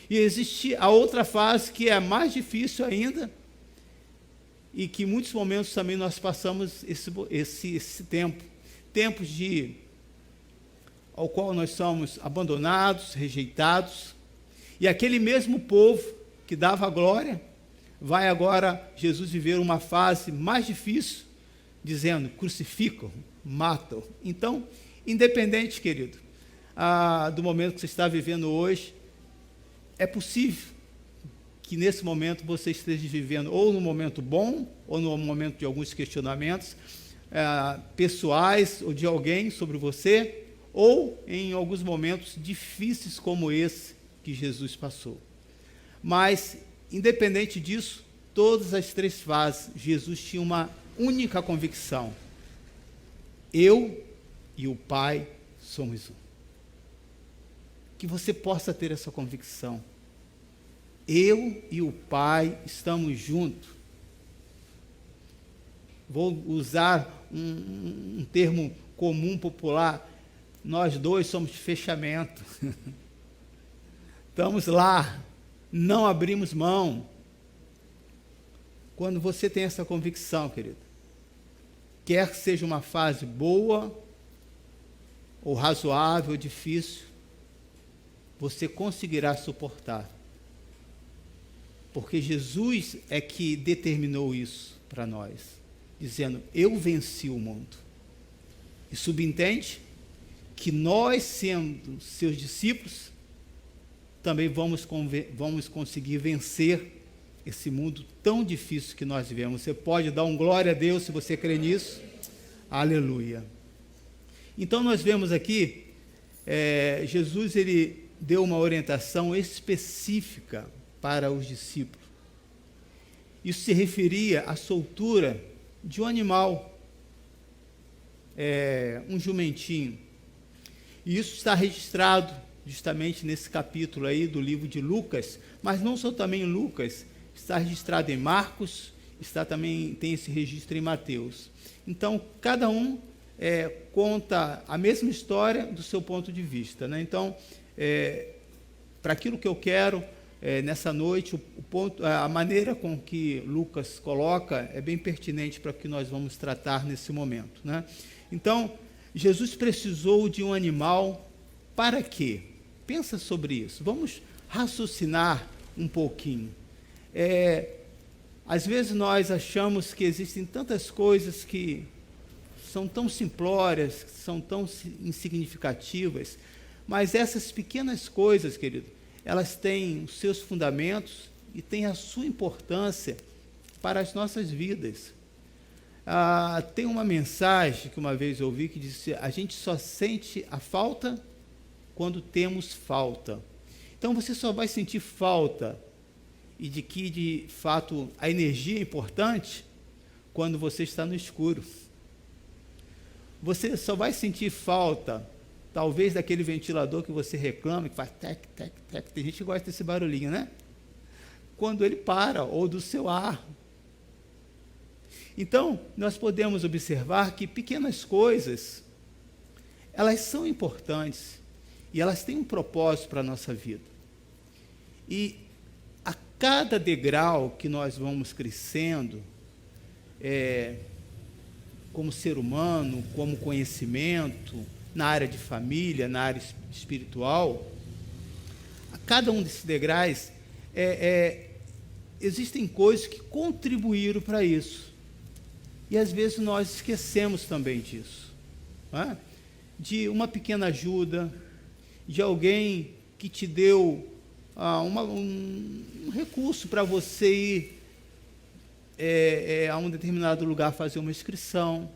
E existe a outra fase que é a mais difícil ainda, e que em muitos momentos também nós passamos esse tempo, tempos ao qual nós somos abandonados, rejeitados, e aquele mesmo povo que dava glória, vai agora Jesus viver uma fase mais difícil, dizendo: crucificam, matam. Então, independente, querido, do momento que você está vivendo hoje, é possível que nesse momento você esteja vivendo ou num momento bom, ou no momento de alguns questionamentos pessoais ou de alguém sobre você, ou em alguns momentos difíceis como esse que Jesus passou. Mas, independente disso, todas as três fases, Jesus tinha uma única convicção: eu e o Pai somos um. Que você possa ter essa convicção. Eu e o Pai estamos juntos. Vou usar um termo comum, popular: nós dois somos de fechamento. Estamos lá, não abrimos mão. Quando você tem essa convicção, querido, quer que seja uma fase boa, ou razoável, ou difícil, você conseguirá suportar. Porque Jesus é que determinou isso para nós, dizendo: eu venci o mundo. E subentende que nós, sendo seus discípulos, também vamos conseguir vencer esse mundo tão difícil que nós vivemos. Você pode dar um glória a Deus se você crê nisso? Aleluia. Então nós vemos aqui, Jesus ele deu uma orientação específica para os discípulos. Isso se referia à soltura de um animal, um jumentinho. E isso está registrado justamente nesse capítulo aí do livro de Lucas, mas não só também em Lucas, está registrado em Marcos, tem esse registro em Mateus. Então, cada um conta a mesma história do seu ponto de vista, né? Então, para aquilo que eu quero nessa noite, a maneira com que Lucas coloca é bem pertinente para o que nós vamos tratar nesse momento, né? Então, Jesus precisou de um animal para quê? Pensa sobre isso. Vamos raciocinar um pouquinho. Às vezes nós achamos que existem tantas coisas que são tão simplórias, são tão insignificativas, mas essas pequenas coisas, querido, elas têm os seus fundamentos e têm a sua importância para as nossas vidas. Tem uma mensagem que uma vez eu ouvi que disse: a gente só sente a falta quando temos falta. Então você só vai sentir falta e de que, de fato, a energia é importante quando você está no escuro. Você só vai sentir falta, talvez, daquele ventilador que você reclama, que faz tec, tec, tec. Tem gente que gosta desse barulhinho, né? Quando ele para, ou do seu ar. Então, nós podemos observar que pequenas coisas, elas são importantes e elas têm um propósito para a nossa vida. E a cada degrau que nós vamos crescendo, como ser humano, como conhecimento, na área de família, na área espiritual, a cada um desses degraus, existem coisas que contribuíram para isso. E às vezes nós esquecemos também disso, não é? De uma pequena ajuda, de alguém que te deu um recurso para você ir a um determinado lugar fazer uma inscrição,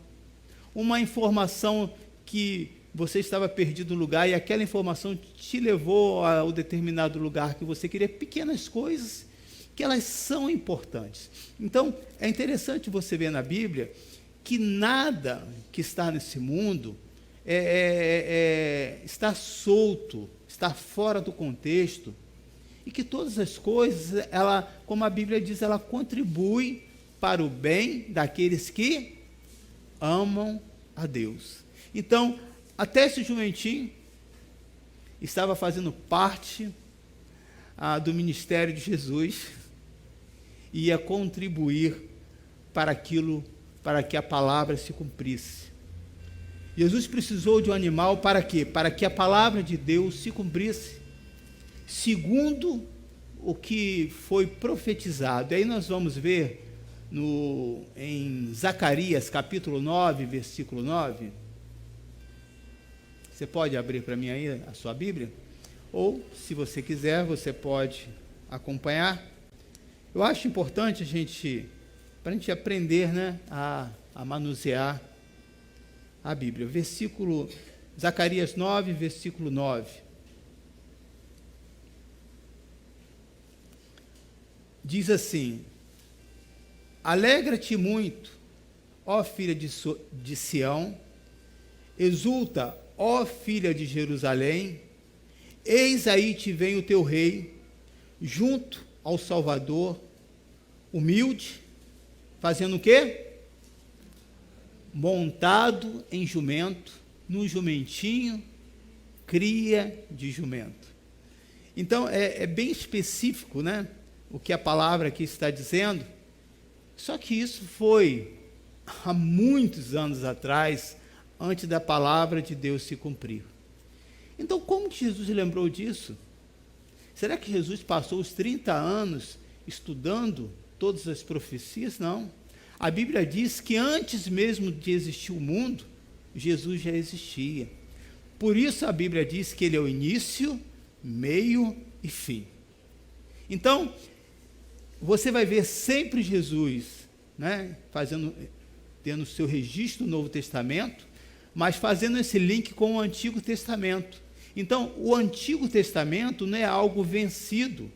uma informação que você estava perdido no lugar e aquela informação te levou ao determinado lugar que você queria. Pequenas coisas que elas são importantes. Então, é interessante você ver na Bíblia que nada que está nesse mundo está solto, está fora do contexto, e que todas as coisas, como a Bíblia diz, ela contribui para o bem daqueles que amam a Deus. Então, até esse jumentinho estava fazendo parte do ministério de Jesus, e ia contribuir para que a palavra se cumprisse. Jesus precisou de um animal para quê? Para que a palavra de Deus se cumprisse, segundo o que foi profetizado. E aí nós vamos ver em Zacarias, capítulo 9, versículo 9. Você pode abrir para mim aí a sua Bíblia? Ou, se você quiser, você pode acompanhar. Eu acho importante para a gente aprender, né, a manusear a Bíblia. Zacarias 9, versículo 9. Diz assim: alegra-te muito, ó filha de Sião, exulta, ó filha de Jerusalém, eis aí te vem o teu rei, junto ao Salvador, humilde, fazendo o quê? Montado em jumento, num jumentinho, cria de jumento. Então, é bem específico, né, o que a palavra aqui está dizendo, só que isso foi há muitos anos atrás, antes da palavra de Deus se cumprir. Então, como que Jesus lembrou disso? Será que Jesus passou os 30 anos estudando todas as profecias? Não. A Bíblia diz que antes mesmo de existir o mundo, Jesus já existia. Por isso a Bíblia diz que ele é o início, meio e fim. Então, você vai ver sempre Jesus, né, tendo o seu registro no Novo Testamento, mas fazendo esse link com o Antigo Testamento. Então, o Antigo Testamento não é algo vencido,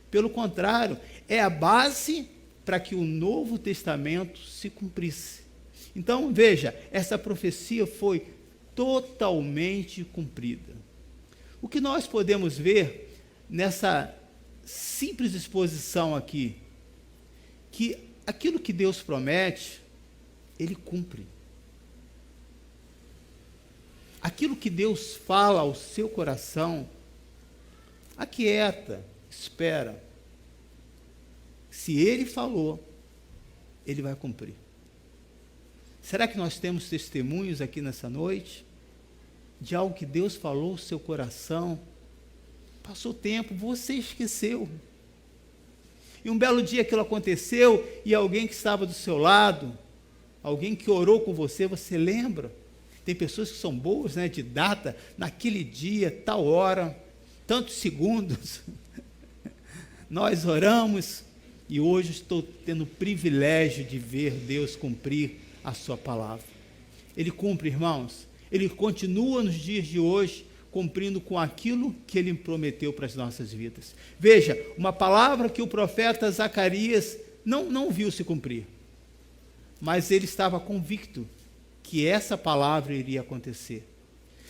pelo contrário, é a base para que o Novo Testamento se cumprisse. Então, veja, essa profecia foi totalmente cumprida. O que nós podemos ver nessa simples exposição aqui, que aquilo que Deus promete, Ele cumpre. Aquilo que Deus fala ao seu coração, aquieta, espera. Se Ele falou, Ele vai cumprir. Será que nós temos testemunhos aqui nessa noite de algo que Deus falou no seu coração? Passou tempo, você esqueceu. E um belo dia aquilo aconteceu e alguém que estava do seu lado, alguém que orou com você, você lembra? Tem pessoas que são boas, né, de data, naquele dia, tal hora, tantos segundos. Nós oramos e hoje estou tendo o privilégio de ver Deus cumprir a sua palavra. Ele cumpre, irmãos. Ele continua nos dias de hoje cumprindo com aquilo que Ele prometeu para as nossas vidas. Veja, uma palavra que o profeta Zacarias não viu se cumprir, mas ele estava convicto que essa palavra iria acontecer.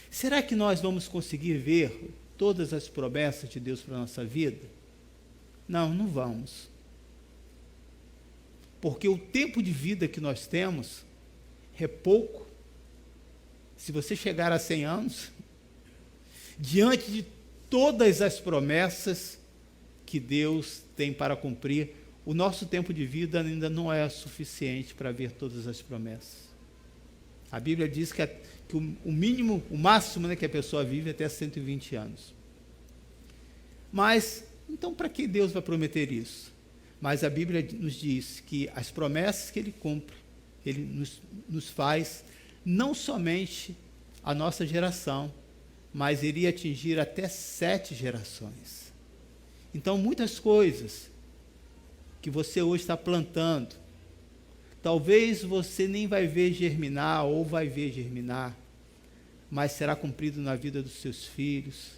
Será que nós vamos conseguir ver todas as promessas de Deus para a nossa vida? Não vamos. Porque o tempo de vida que nós temos é pouco. Se você chegar a 100 anos, diante de todas as promessas que Deus tem para cumprir, o nosso tempo de vida ainda não é suficiente para ver todas as promessas. A Bíblia diz que o mínimo, o máximo, né, que a pessoa vive é até 120 anos. Mas, então para que Deus vai prometer isso? Mas a Bíblia nos diz que as promessas que Ele cumpre, Ele nos faz, não somente a nossa geração, mas iria atingir até 7 gerações. Então, muitas coisas que você hoje está plantando, talvez você nem vai ver germinar, ou vai ver germinar, mas será cumprido na vida dos seus filhos,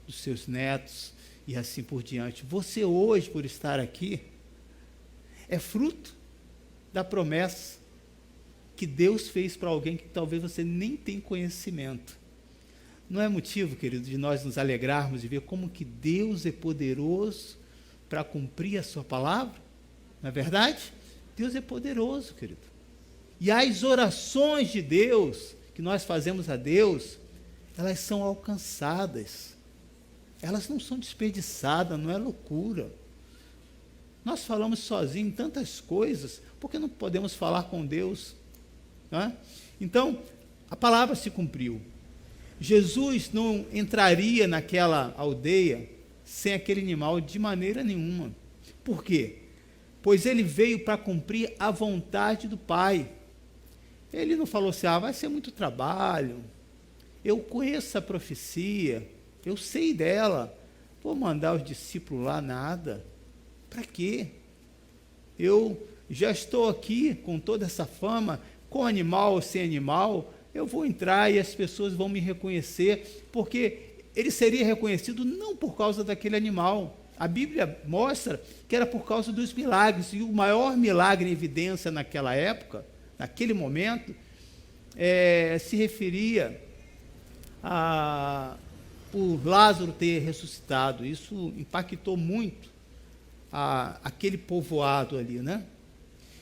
dos seus netos, e assim por diante. Você hoje, por estar aqui, é fruto da promessa que Deus fez para alguém que talvez você nem tenha conhecimento. Não é motivo, querido, de nós nos alegrarmos e ver como que Deus é poderoso para cumprir a sua palavra? Não é verdade? Deus é poderoso, querido. E as orações de Deus, que nós fazemos a Deus, elas são alcançadas. Elas não são desperdiçadas, não é loucura. Nós falamos sozinhos em tantas coisas, por que não podemos falar com Deus? Não é? Então, a palavra se cumpriu. Jesus não entraria naquela aldeia sem aquele animal de maneira nenhuma. Por quê? Pois ele veio para cumprir a vontade do Pai. Ele não falou assim, vai ser muito trabalho, eu conheço a profecia, eu sei dela, vou mandar os discípulos lá, nada. Para quê? Eu já estou aqui com toda essa fama, com animal ou sem animal, eu vou entrar e as pessoas vão me reconhecer, porque ele seria reconhecido não por causa daquele animal. A Bíblia mostra que era por causa dos milagres, e o maior milagre em evidência naquela época, naquele momento, se referia por Lázaro ter ressuscitado. Isso impactou muito aquele povoado ali, né?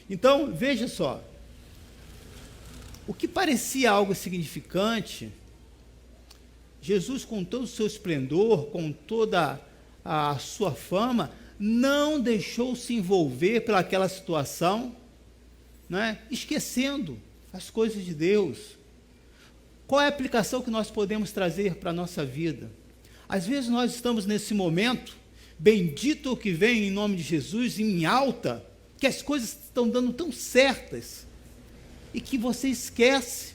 Então, veja só, o que parecia algo significante, Jesus, com todo o seu esplendor, com toda a sua fama, não deixou se envolver pelaquela situação, né, esquecendo as coisas de Deus. Qual é a aplicação que nós podemos trazer para a nossa vida? Às vezes nós estamos nesse momento, bendito o que vem em nome de Jesus, em alta, que as coisas estão dando tão certas, e que você esquece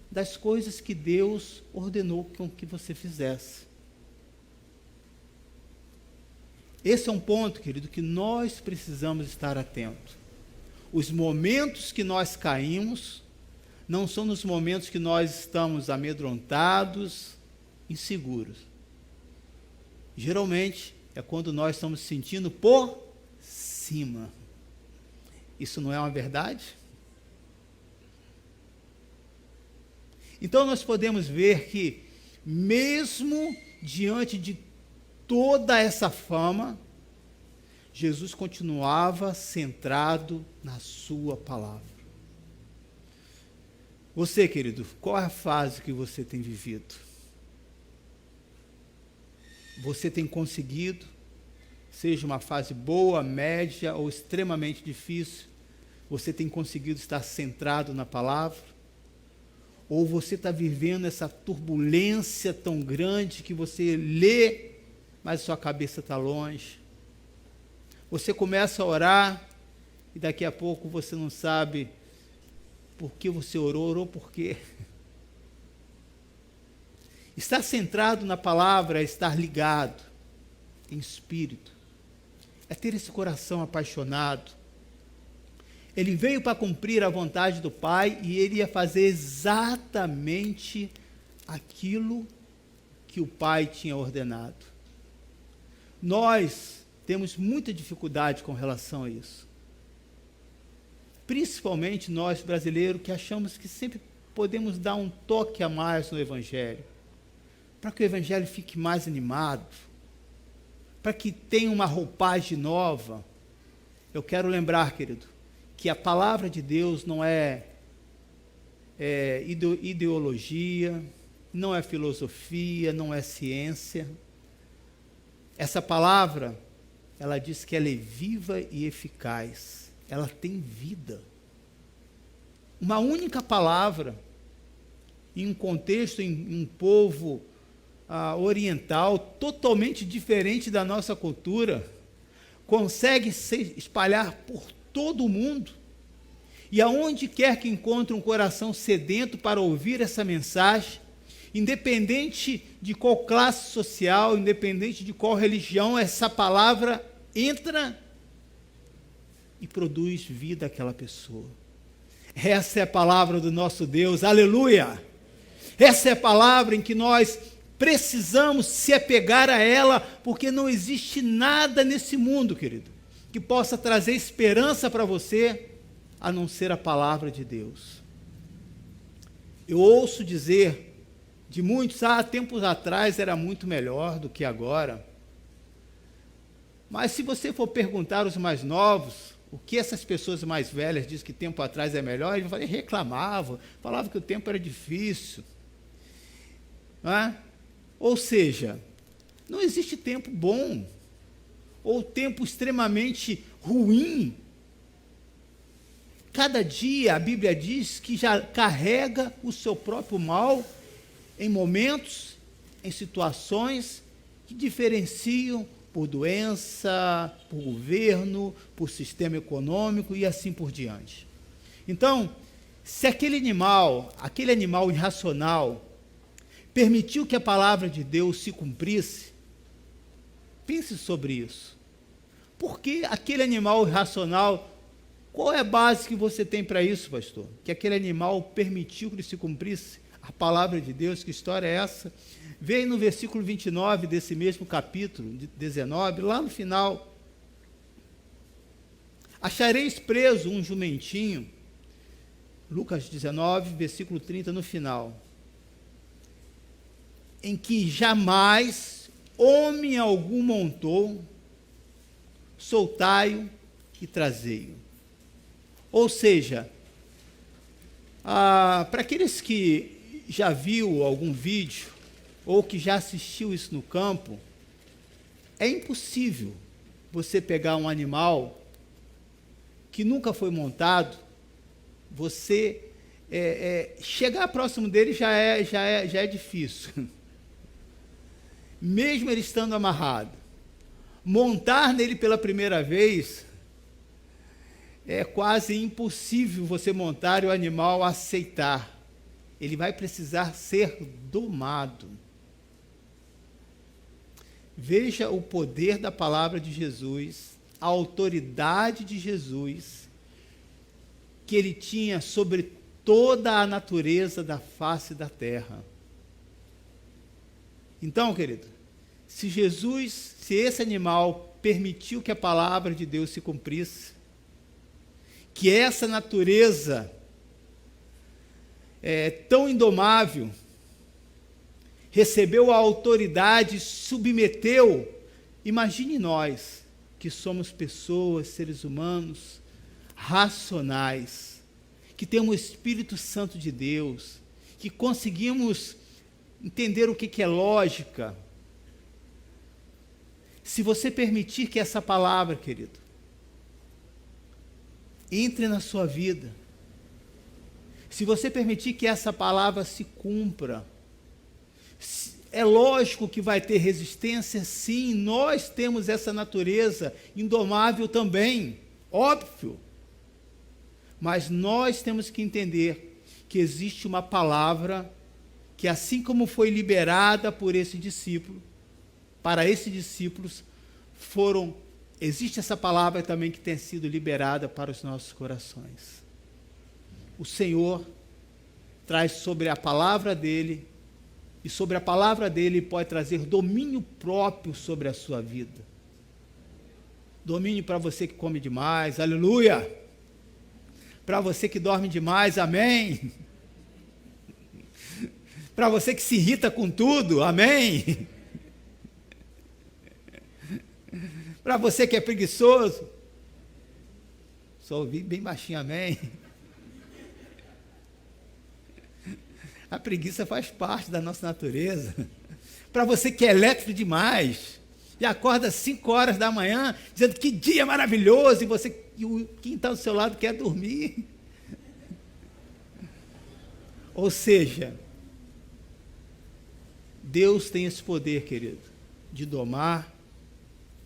das coisas que Deus ordenou com que você fizesse. Esse é um ponto, querido, que nós precisamos estar atentos. Os momentos que nós caímos não são nos momentos que nós estamos amedrontados, inseguros. Geralmente é quando nós estamos sentindo por cima. Isso não é uma verdade? Então nós podemos ver que, mesmo diante de toda essa fama, Jesus continuava centrado na sua palavra. Você, querido, qual é a fase que você tem vivido? você tem conseguido, seja uma fase boa, média ou extremamente difícil, você tem conseguido estar centrado na palavra? Ou você está vivendo essa turbulência tão grande que você lê, mas sua cabeça está longe? Você começa a orar e daqui a pouco você não sabe por que você orou por quê? Estar centrado na palavra é estar ligado em espírito, é ter esse coração apaixonado. Ele veio para cumprir a vontade do Pai e ele ia fazer exatamente aquilo que o Pai tinha ordenado. Nós temos muita dificuldade com relação a isso. Principalmente nós brasileiros que achamos que sempre podemos dar um toque a mais no Evangelho, para que o Evangelho fique mais animado, para que tenha uma roupagem nova. Eu quero lembrar, querido, que a palavra de Deus não é ideologia, não é filosofia, não é ciência. Essa palavra, ela diz que ela é viva e eficaz, ela tem vida. Uma única palavra, em um contexto, em um povo oriental, totalmente diferente da nossa cultura, consegue se espalhar por todo o mundo, e aonde quer que encontre um coração sedento para ouvir essa mensagem, independente de qual classe social, independente de qual religião, essa palavra entra e produz vida àquela pessoa. Essa é a palavra do nosso Deus, aleluia! Essa é a palavra em que nós precisamos se apegar a ela, porque não existe nada nesse mundo, querido, que possa trazer esperança para você, a não ser a palavra de Deus. Eu ouço dizer de muitos, tempos atrás era muito melhor do que agora. Mas se você for perguntar aos mais novos, o que essas pessoas mais velhas dizem que tempo atrás é melhor, eles reclamavam, falavam que o tempo era difícil. Não é? Ou seja, não existe tempo bom, ou tempo extremamente ruim. Cada dia a Bíblia diz que já carrega o seu próprio mal em momentos, em situações que diferenciam por doença, por governo, por sistema econômico e assim por diante. Então, se aquele animal irracional, permitiu que a palavra de Deus se cumprisse, pense sobre isso. Por que aquele animal irracional, qual é a base que você tem para isso, pastor? Que aquele animal permitiu que se cumprisse a palavra de Deus, que história é essa? Vem no versículo 29 desse mesmo capítulo, 19, lá no final. Achareis preso um jumentinho, Lucas 19, versículo 30, no final, em que jamais homem algum montou, soltai-o e trazei-o. Ou seja, para aqueles que já viu algum vídeo, ou que já assistiu isso no campo, é impossível você pegar um animal que nunca foi montado, você chegar próximo dele já é difícil. Mesmo ele estando amarrado, montar nele pela primeira vez, é quase impossível você montar e o animal aceitar. Ele vai precisar ser domado. Veja o poder da palavra de Jesus, a autoridade de Jesus, que ele tinha sobre toda a natureza da face da terra. Então, querido, se esse animal permitiu que a palavra de Deus se cumprisse, que essa natureza tão indomável recebeu a autoridade, submeteu, imagine nós, que somos pessoas, seres humanos, racionais, que temos o Espírito Santo de Deus, que conseguimos entender o que é lógica, Se você permitir que essa palavra, querido, entre na sua vida, se você permitir que essa palavra se cumpra, é lógico que vai ter resistência, sim, nós temos essa natureza indomável também, óbvio. Mas nós temos que entender que existe uma palavra que, assim como foi liberada por esse discípulo, para esses discípulos, existe essa palavra também que tem sido liberada para os nossos corações. O Senhor traz sobre a palavra dele, e sobre a palavra dele pode trazer domínio próprio sobre a sua vida. Domínio para você que come demais, aleluia! Para você que dorme demais, amém! Para você que se irrita com tudo, amém! Para você que é preguiçoso, só ouvi bem baixinho, amém. A preguiça faz parte da nossa natureza. Para você que é elétrico demais, e acorda às 5 horas da manhã, dizendo que dia maravilhoso, e quem está do seu lado quer dormir. Ou seja, Deus tem esse poder, querido, de domar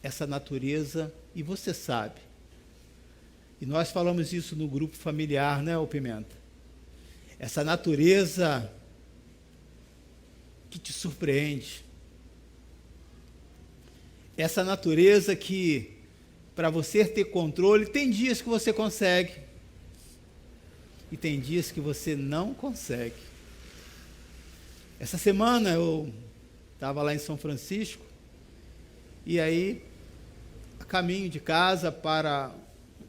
essa natureza, e você sabe. E nós falamos isso no grupo familiar, né, ô Pimenta? Essa natureza que te surpreende. Essa natureza que, para você ter controle, tem dias que você consegue. E tem dias que você não consegue. Essa semana eu estava lá em São Francisco, e aí, a caminho de casa para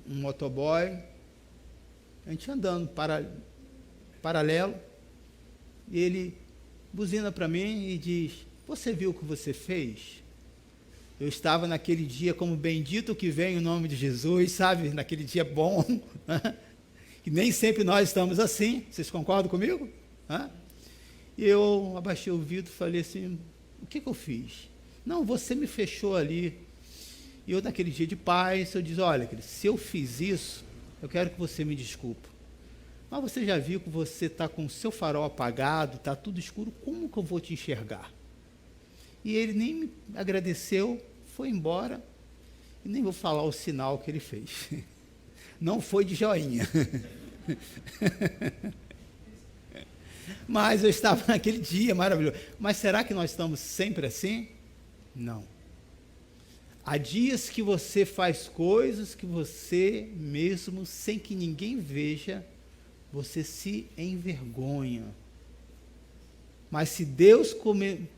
um motoboy, a gente andando paralelo, e ele buzina para mim e diz: você viu o que você fez? Eu estava naquele dia como bendito que vem o nome de Jesus, sabe, naquele dia bom, que nem sempre nós estamos assim, vocês concordam comigo? E eu abaixei o vidro e falei assim: o que eu fiz? Não, você me fechou ali. E eu, naquele dia de paz, eu disse: olha, querido, se eu fiz isso, eu quero que você me desculpe. Mas você já viu que você está com o seu farol apagado, está tudo escuro, como que eu vou te enxergar? E ele nem me agradeceu, foi embora, e nem vou falar o sinal que ele fez. Não foi de joinha. Mas eu estava naquele dia maravilhoso. Mas será que nós estamos sempre assim? Não. Há dias que você faz coisas que você mesmo, sem que ninguém veja, você se envergonha. Mas se Deus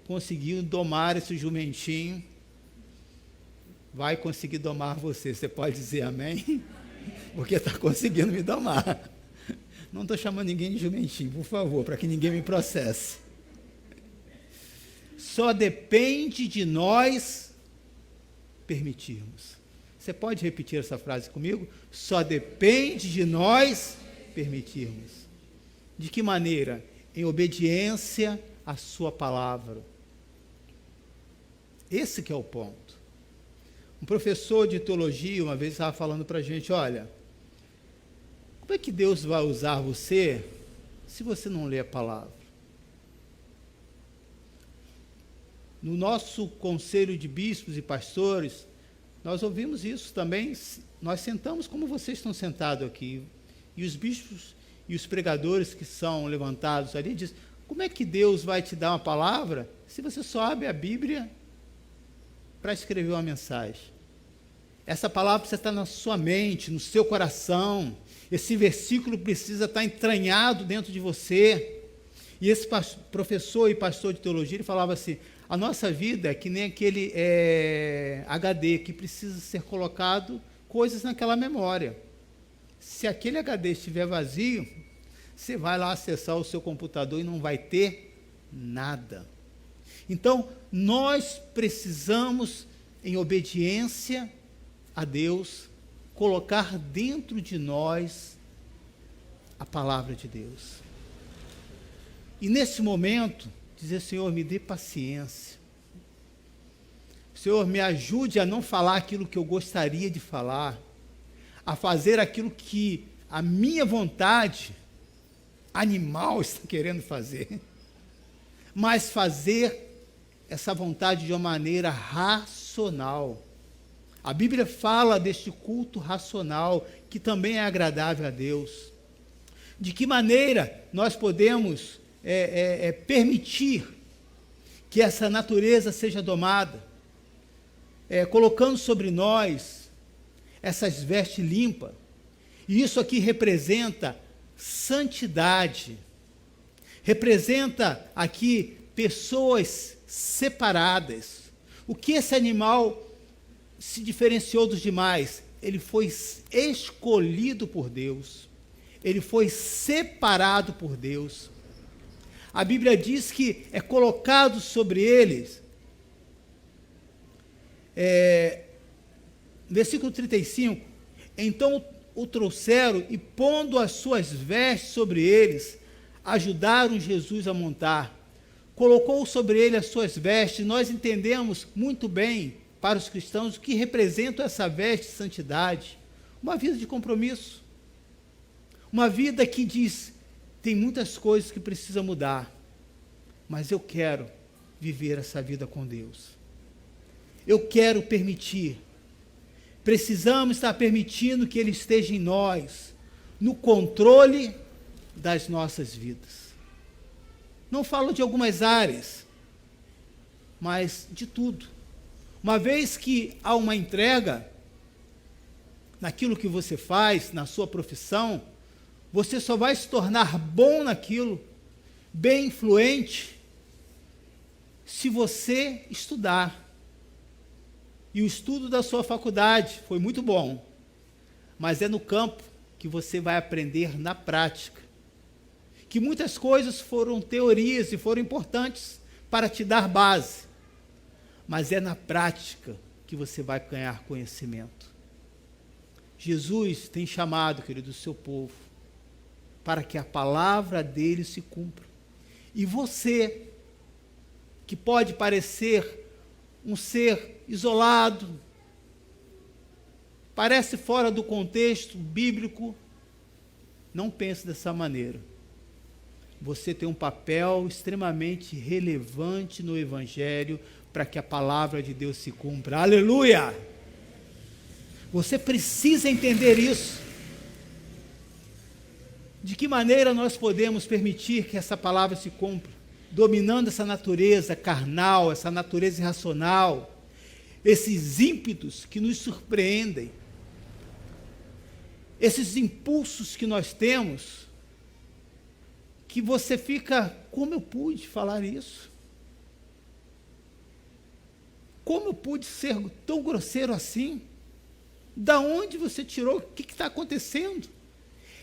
conseguiu domar esse jumentinho, vai conseguir domar você. Você pode dizer amém? Porque está conseguindo me domar. Não estou chamando ninguém de jumentinho, por favor, para que ninguém me processe. Só depende de nós permitirmos. Você pode repetir essa frase comigo? Só depende de nós permitirmos. De que maneira? Em obediência à sua palavra. Esse que é o ponto. Um professor de teologia uma vez estava falando para a gente: olha, como é que Deus vai usar você se você não lê a palavra? No nosso conselho de bispos e pastores, nós ouvimos isso também. Nós sentamos como vocês estão sentados aqui, e os bispos e os pregadores que são levantados ali dizem: como é que Deus vai te dar uma palavra se você só abre a Bíblia para escrever uma mensagem? Essa palavra precisa estar na sua mente, no seu coração. Esse versículo precisa estar entranhado dentro de você. E esse professor e pastor de teologia, ele falava assim: a nossa vida é que nem aquele HD que precisa ser colocado coisas naquela memória. Se aquele HD estiver vazio, você vai lá acessar o seu computador e não vai ter nada. Então, nós precisamos, em obediência a Deus, colocar dentro de nós a palavra de Deus. E nesse momento, dizer: Senhor, me dê paciência. Senhor, me ajude a não falar aquilo que eu gostaria de falar, a fazer aquilo que a minha vontade animal está querendo fazer, mas fazer essa vontade de uma maneira racional. A Bíblia fala deste culto racional, que também é agradável a Deus. De que maneira nós podemos permitir que essa natureza seja domada, colocando sobre nós essas vestes limpas. E isso aqui representa santidade, representa aqui pessoas separadas. O que esse animal se diferenciou dos demais? Ele foi escolhido por Deus, ele foi separado por Deus. A Bíblia diz que é colocado sobre eles, versículo 35, então o trouxeram e, pondo as suas vestes sobre eles, ajudaram Jesus a montar. Colocou sobre ele as suas vestes. Nós entendemos muito bem, para os cristãos, o que representa essa veste de santidade. Uma vida de compromisso. Uma vida que diz, tem muitas coisas que precisam mudar, mas eu quero viver essa vida com Deus. Eu quero permitir. Precisamos estar permitindo que Ele esteja em nós, no controle das nossas vidas. Não falo de algumas áreas, mas de tudo. Uma vez que há uma entrega naquilo que você faz, na sua profissão, você só vai se tornar bom naquilo, bem influente, se você estudar. E o estudo da sua faculdade foi muito bom, mas é no campo que você vai aprender na prática. Que muitas coisas foram teorias e foram importantes para te dar base, mas é na prática que você vai ganhar conhecimento. Jesus tem chamado, querido, o seu povo, para que a palavra dele se cumpra. E você, que pode parecer um ser isolado, parece fora do contexto bíblico, não pense dessa maneira. Você tem um papel extremamente relevante no Evangelho para que a palavra de Deus se cumpra. Aleluia! Você precisa entender isso. De que maneira nós podemos permitir que essa palavra se cumpra? Dominando essa natureza carnal, essa natureza irracional, esses ímpetos que nos surpreendem, esses impulsos que nós temos, que você fica, como eu pude falar isso? Como eu pude ser tão grosseiro assim? Da onde você tirou? O que está acontecendo?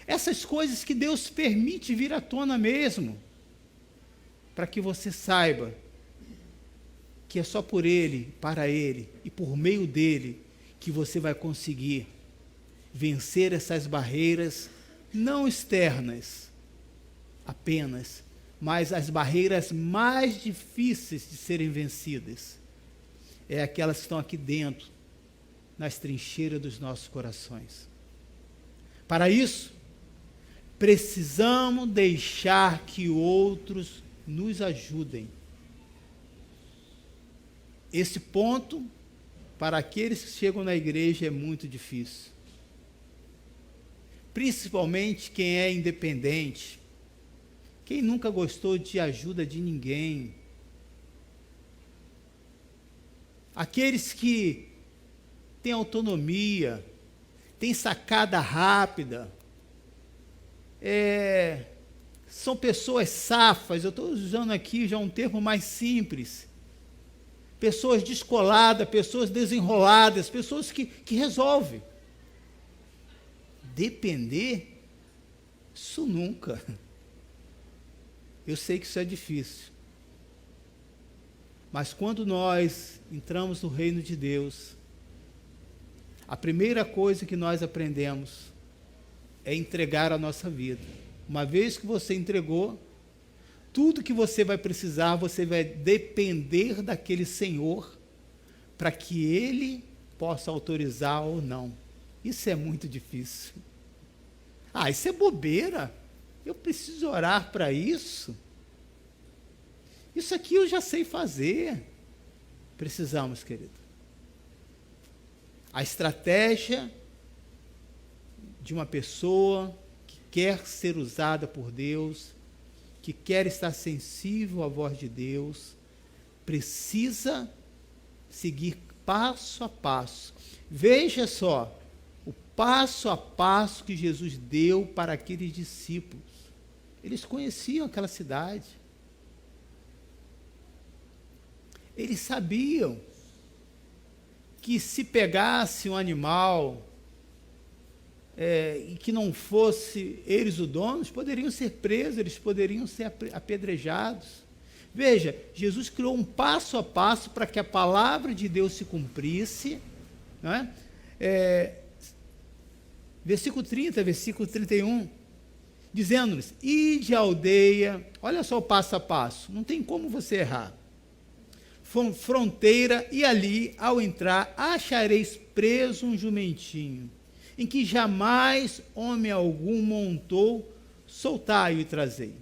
Essas coisas que Deus permite vir à tona mesmo, para que você saiba que é só por Ele, para Ele e por meio dEle que você vai conseguir vencer essas barreiras, não externas apenas, mas as barreiras mais difíceis de serem vencidas, é aquelas que estão aqui dentro, nas trincheiras dos nossos corações. Para isso, precisamos deixar que outros nos ajudem. Esse ponto, para aqueles que chegam na igreja, é muito difícil. Principalmente quem é independente, quem nunca gostou de ajuda de ninguém. Aqueles que têm autonomia, têm sacada rápida, são pessoas safas. Eu estou usando aqui já um termo mais simples. Pessoas descoladas, pessoas desenroladas, pessoas que resolvem. Depender, isso nunca. Eu sei que isso é difícil. Mas quando nós entramos no reino de Deus, a primeira coisa que nós aprendemos é entregar a nossa vida. Uma vez que você entregou, tudo que você vai precisar, você vai depender daquele Senhor para que ele possa autorizar ou não. Isso é muito difícil. Isso é bobeira. Eu preciso orar para isso. Isso aqui eu já sei fazer. Precisamos, querido. A estratégia de uma pessoa que quer ser usada por Deus, que quer estar sensível à voz de Deus, precisa seguir passo a passo. Veja só, o passo a passo que Jesus deu para aqueles discípulos. Eles conheciam aquela cidade. Eles sabiam que se pegasse um animal e que não fosse eles o dono, eles poderiam ser presos, eles poderiam ser apedrejados. Veja, Jesus criou um passo a passo para que a palavra de Deus se cumprisse, não é? Versículo 30, versículo 31, dizendo-lhes: ide à aldeia, olha só o passo a passo, não tem como você errar. Fronteira, e ali, ao entrar, achareis preso um jumentinho, em que jamais homem algum montou, soltai-o e trazei.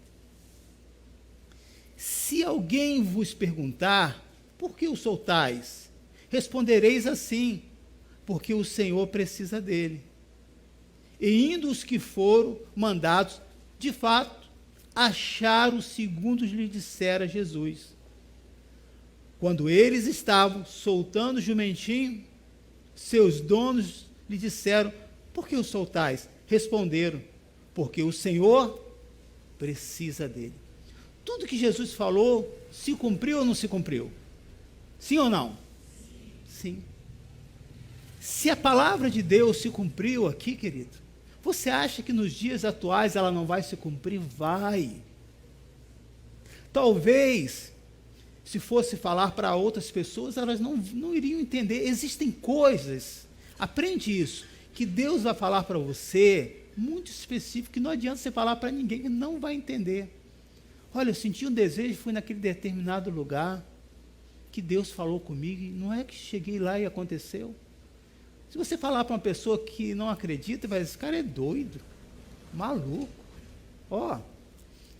Se alguém vos perguntar, por que o soltais? Respondereis assim, porque o Senhor precisa dele. E indo os que foram mandados, de fato, acharam segundo lhe dissera Jesus. Quando eles estavam soltando o jumentinho, seus donos lhe disseram: por que o soltais? Responderam: porque o Senhor precisa dele. Tudo que Jesus falou se cumpriu ou não se cumpriu? Sim ou não? Sim. Se a palavra de Deus se cumpriu aqui, querido, você acha que nos dias atuais ela não vai se cumprir? Vai. Talvez, se fosse falar para outras pessoas, elas não iriam entender. Existem coisas, aprende isso, que Deus vai falar para você, muito específico, que não adianta você falar para ninguém, que não vai entender. Olha, eu senti um desejo, fui naquele determinado lugar, que Deus falou comigo, e não é que cheguei lá e aconteceu. Se você falar para uma pessoa que não acredita, vai dizer: esse cara é doido, maluco.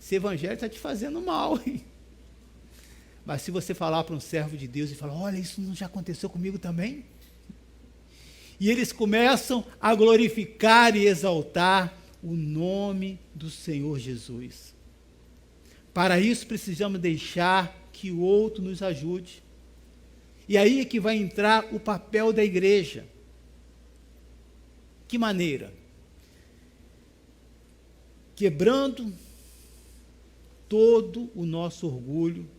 Esse evangelho está te fazendo mal, hein? Mas se você falar para um servo de Deus e falar: olha, isso não já aconteceu comigo também? E eles começam a glorificar e exaltar o nome do Senhor Jesus. Para isso precisamos deixar que o outro nos ajude. E aí é que vai entrar o papel da igreja. Que maneira? Quebrando todo o nosso orgulho,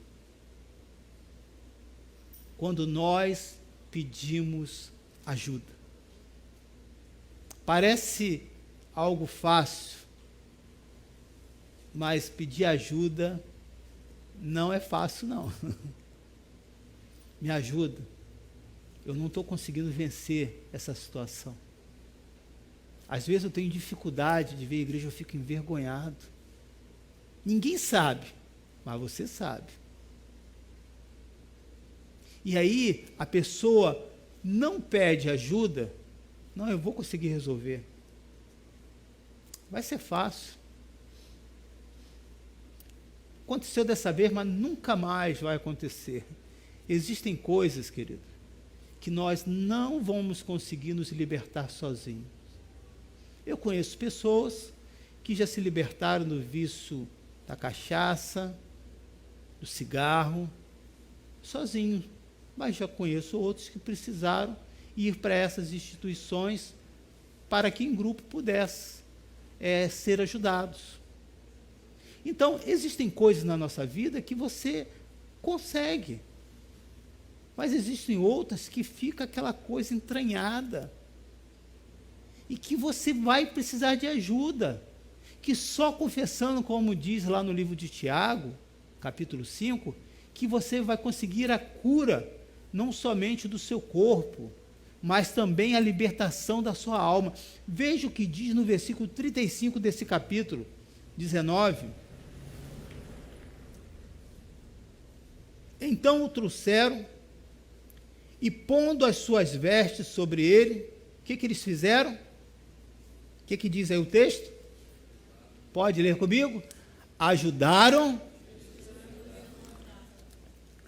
quando nós pedimos ajuda. Parece algo fácil, mas pedir ajuda não é fácil, não. Me ajuda. Eu não estou conseguindo vencer essa situação. Às vezes eu tenho dificuldade de ver a igreja, eu fico envergonhado. Ninguém sabe, mas você sabe. E aí a pessoa não pede ajuda, não, eu vou conseguir resolver. Vai ser fácil. Aconteceu dessa vez, mas nunca mais vai acontecer. Existem coisas, querido, que nós não vamos conseguir nos libertar sozinhos. Eu conheço pessoas que já se libertaram do vício da cachaça, do cigarro, sozinhos. Mas já conheço outros que precisaram ir para essas instituições para que em grupo pudesse ser ajudados. Então, existem coisas na nossa vida que você consegue, mas existem outras que fica aquela coisa entranhada e que você vai precisar de ajuda, que só confessando, como diz lá no livro de Tiago, capítulo 5, que você vai conseguir a cura, não somente do seu corpo, mas também a libertação da sua alma. Veja o que diz no versículo 35 desse capítulo 19. Então o trouxeram e pondo as suas vestes sobre ele, o que eles fizeram? O que diz aí o texto? Pode ler comigo? Ajudaram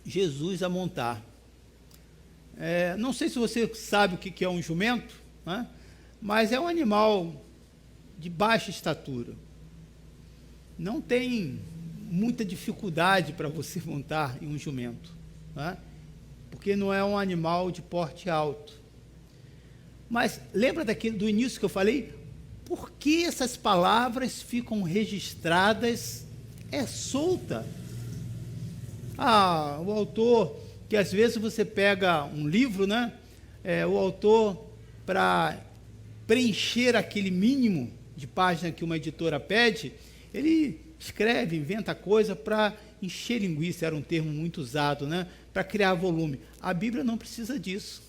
Jesus a montar. Não sei se você sabe o que é um jumento, né? Mas é um animal de baixa estatura. Não tem muita dificuldade para você montar em um jumento, né? Porque não é um animal de porte alto. Mas lembra do início que eu falei? Por que essas palavras ficam registradas solta? O autor, que às vezes você pega um livro, né? O autor, para preencher aquele mínimo de página que uma editora pede, ele escreve, inventa coisa para encher linguiça, era um termo muito usado, né? Para criar volume. A Bíblia não precisa disso.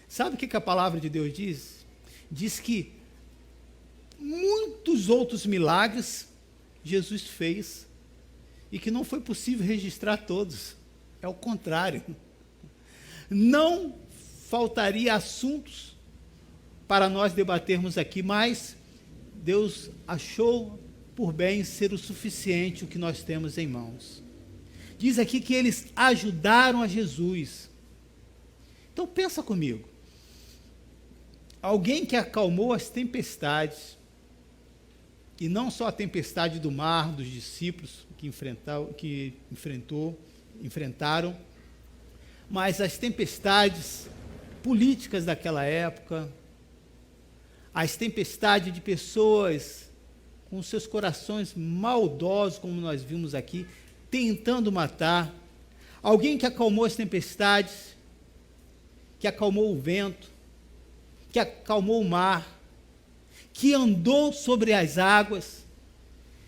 Sabe o que a palavra de Deus diz? Diz que muitos outros milagres Jesus fez e que não foi possível registrar todos. É o contrário. Não faltaria assuntos para nós debatermos aqui, mas Deus achou por bem ser o suficiente o que nós temos em mãos. Diz aqui que eles ajudaram a Jesus. Então pensa comigo. Alguém que acalmou as tempestades, e não só a tempestade do mar, dos discípulos que enfrentaram, mas as tempestades políticas daquela época, as tempestades de pessoas com seus corações maldosos, como nós vimos aqui, tentando matar. Alguém que acalmou as tempestades, que acalmou o vento, que acalmou o mar, que andou sobre as águas.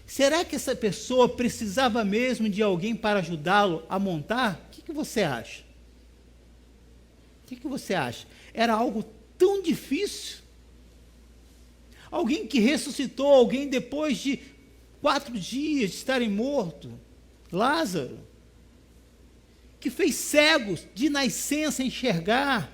Será que essa pessoa precisava mesmo de alguém para ajudá-lo a montar? O que você acha? O que você acha? Era algo tão difícil? Alguém que ressuscitou alguém depois de 4 dias de estarem morto, Lázaro, que fez cegos de nascença enxergar.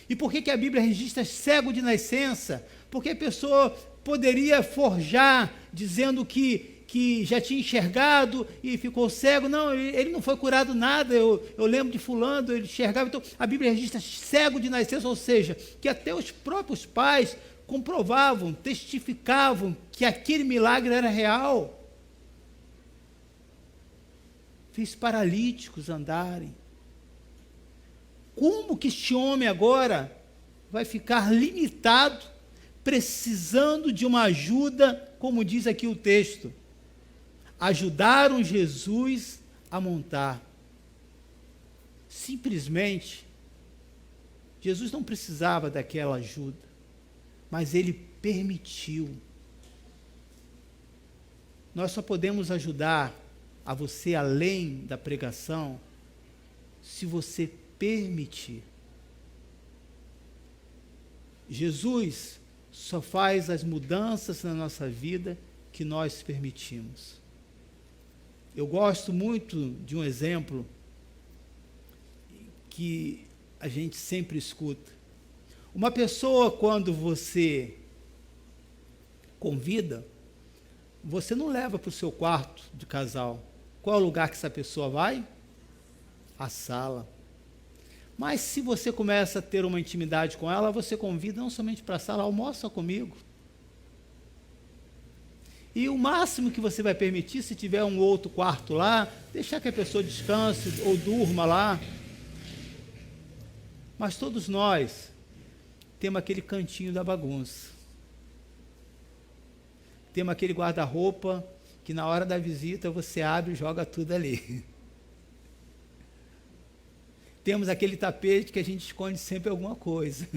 E por que a Bíblia registra cego de nascença? Porque a pessoa poderia forjar dizendo que já tinha enxergado e ficou cego. Não, ele não foi curado nada. Eu lembro de fulano, ele enxergava. Então, a Bíblia registra cego de nascença, ou seja, que até os próprios pais comprovavam, testificavam que aquele milagre era real. Fez paralíticos andarem. Como que este homem agora vai ficar limitado, precisando de uma ajuda, como diz aqui o texto? Ajudaram Jesus a montar. Simplesmente, Jesus não precisava daquela ajuda, mas ele permitiu. Nós só podemos ajudar a você além da pregação se você permitir. Jesus só faz as mudanças na nossa vida que nós permitimos. Eu gosto muito de um exemplo que a gente sempre escuta. Uma pessoa, quando você convida, você não leva para o seu quarto de casal. Qual é o lugar que essa pessoa vai? A sala. Mas se você começa a ter uma intimidade com ela, você convida não somente para a sala, almoça comigo. E o máximo que você vai permitir, se tiver um outro quarto lá, deixar que a pessoa descanse ou durma lá. Mas todos nós temos aquele cantinho da bagunça. Temos aquele guarda-roupa que na hora da visita você abre e joga tudo ali. Temos aquele tapete que a gente esconde sempre alguma coisa.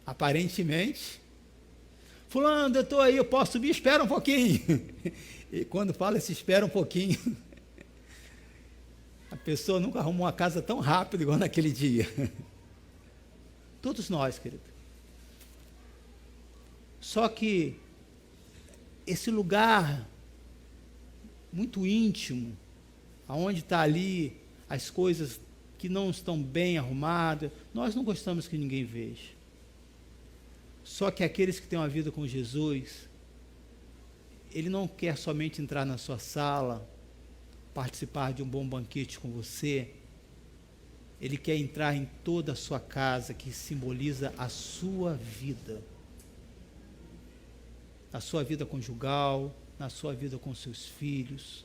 Aparentemente, fulano, eu estou aí, eu posso subir, espera um pouquinho. E quando fala esse espera um pouquinho, a pessoa nunca arrumou uma casa tão rápido igual naquele dia. Todos nós, querido. Só que esse lugar muito íntimo, aonde está ali as coisas que não estão bem arrumadas, nós não gostamos que ninguém veja. Só que aqueles que têm uma vida com Jesus, Ele não quer somente entrar na sua sala, participar de um bom banquete com você. Ele quer entrar em toda a sua casa, que simboliza a sua vida. Na sua vida conjugal, na sua vida com seus filhos,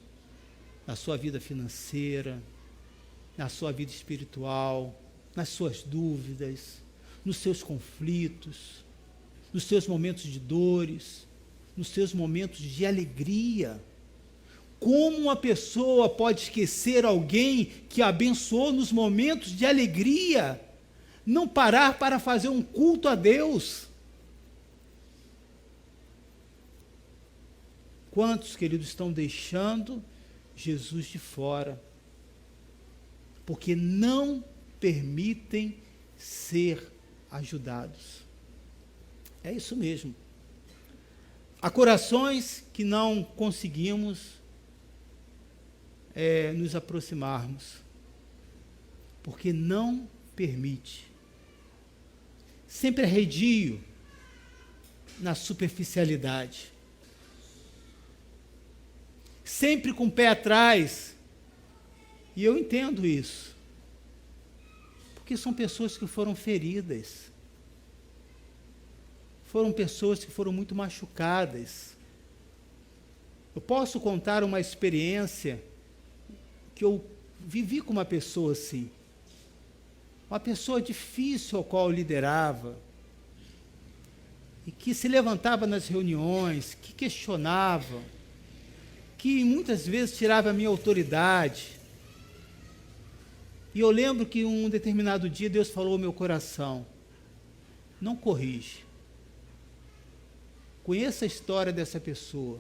na sua vida financeira, na sua vida espiritual, nas suas dúvidas, nos seus conflitos, nos seus momentos de dores, nos seus momentos de alegria. Como uma pessoa pode esquecer alguém que a abençoou nos momentos de alegria? Não parar para fazer um culto a Deus? Quantos, queridos, estão deixando Jesus de fora? Porque não permitem ser ajudados. É isso mesmo. Há corações que não conseguimos nos aproximarmos, porque não permite. Sempre arredio na superficialidade. Sempre com o pé atrás. E eu entendo isso. Porque são pessoas que foram feridas. Foram pessoas que foram muito machucadas. Eu posso contar uma experiência que eu vivi com uma pessoa assim. Uma pessoa difícil ao qual eu liderava. E que se levantava nas reuniões, que questionava, que muitas vezes tirava a minha autoridade. E eu lembro que um determinado dia Deus falou ao meu coração: não corrige. Conheça a história dessa pessoa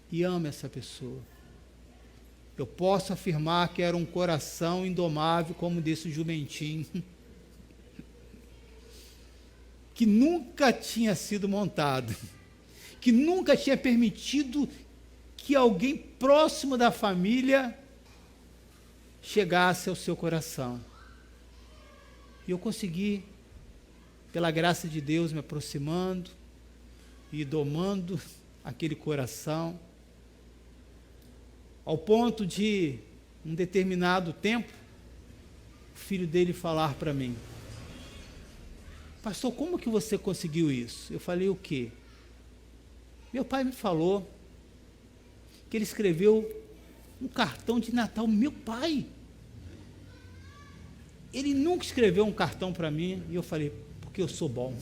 e ame essa pessoa. Eu posso afirmar que era um coração indomável como desse jumentinho, que nunca tinha sido montado, que nunca tinha permitido que alguém próximo da família chegasse ao seu coração. E eu consegui, pela graça de Deus, me aproximando e domando aquele coração, ao ponto de, um determinado tempo, o filho dele falar para mim: pastor, como que você conseguiu isso? Eu falei: o quê? Meu pai me falou que ele escreveu um cartão de Natal. Meu pai, ele nunca escreveu um cartão para mim. E eu falei: porque eu sou bom.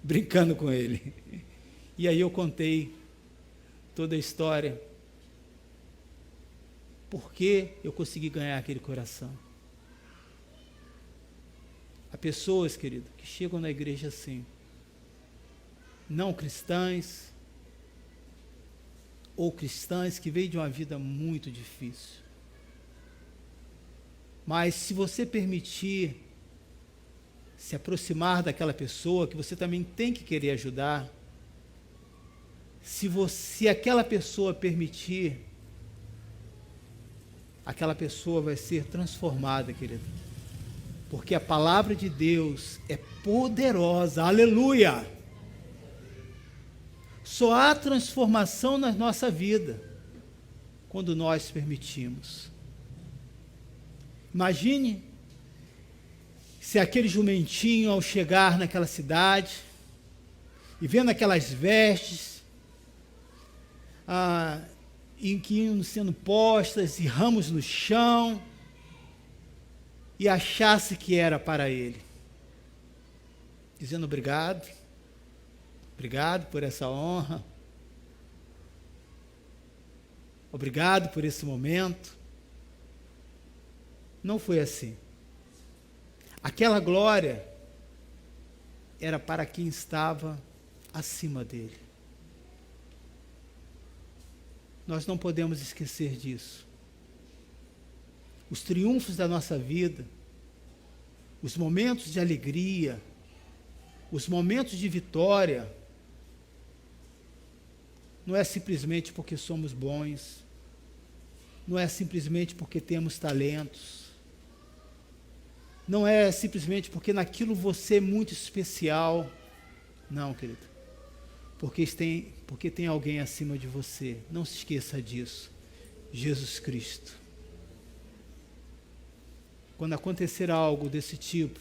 Brincando com ele. E aí eu contei toda a história. Por que eu consegui ganhar aquele coração? Há pessoas, querido, que chegam na igreja assim, não cristãs, ou cristãs que veio de uma vida muito difícil. Mas se você permitir se aproximar daquela pessoa, que você também tem que querer ajudar, se aquela pessoa permitir, aquela pessoa vai ser transformada, querido. Porque a palavra de Deus é poderosa, aleluia! Só há transformação na nossa vida quando nós permitimos. Imagine se aquele jumentinho, ao chegar naquela cidade e vendo aquelas vestes em que iam sendo postas e ramos no chão, e achasse que era para ele, dizendo: obrigado por essa honra, obrigado por esse momento. Não foi assim. Aquela glória era para quem estava acima dele. Nós não podemos esquecer disso. Os triunfos da nossa vida, os momentos de alegria, os momentos de vitória, não é simplesmente porque somos bons, não é simplesmente porque temos talentos, não é simplesmente porque naquilo você é muito especial. Não, querido. Porque tem alguém acima de você. Não se esqueça disso. Jesus Cristo. Quando acontecer algo desse tipo,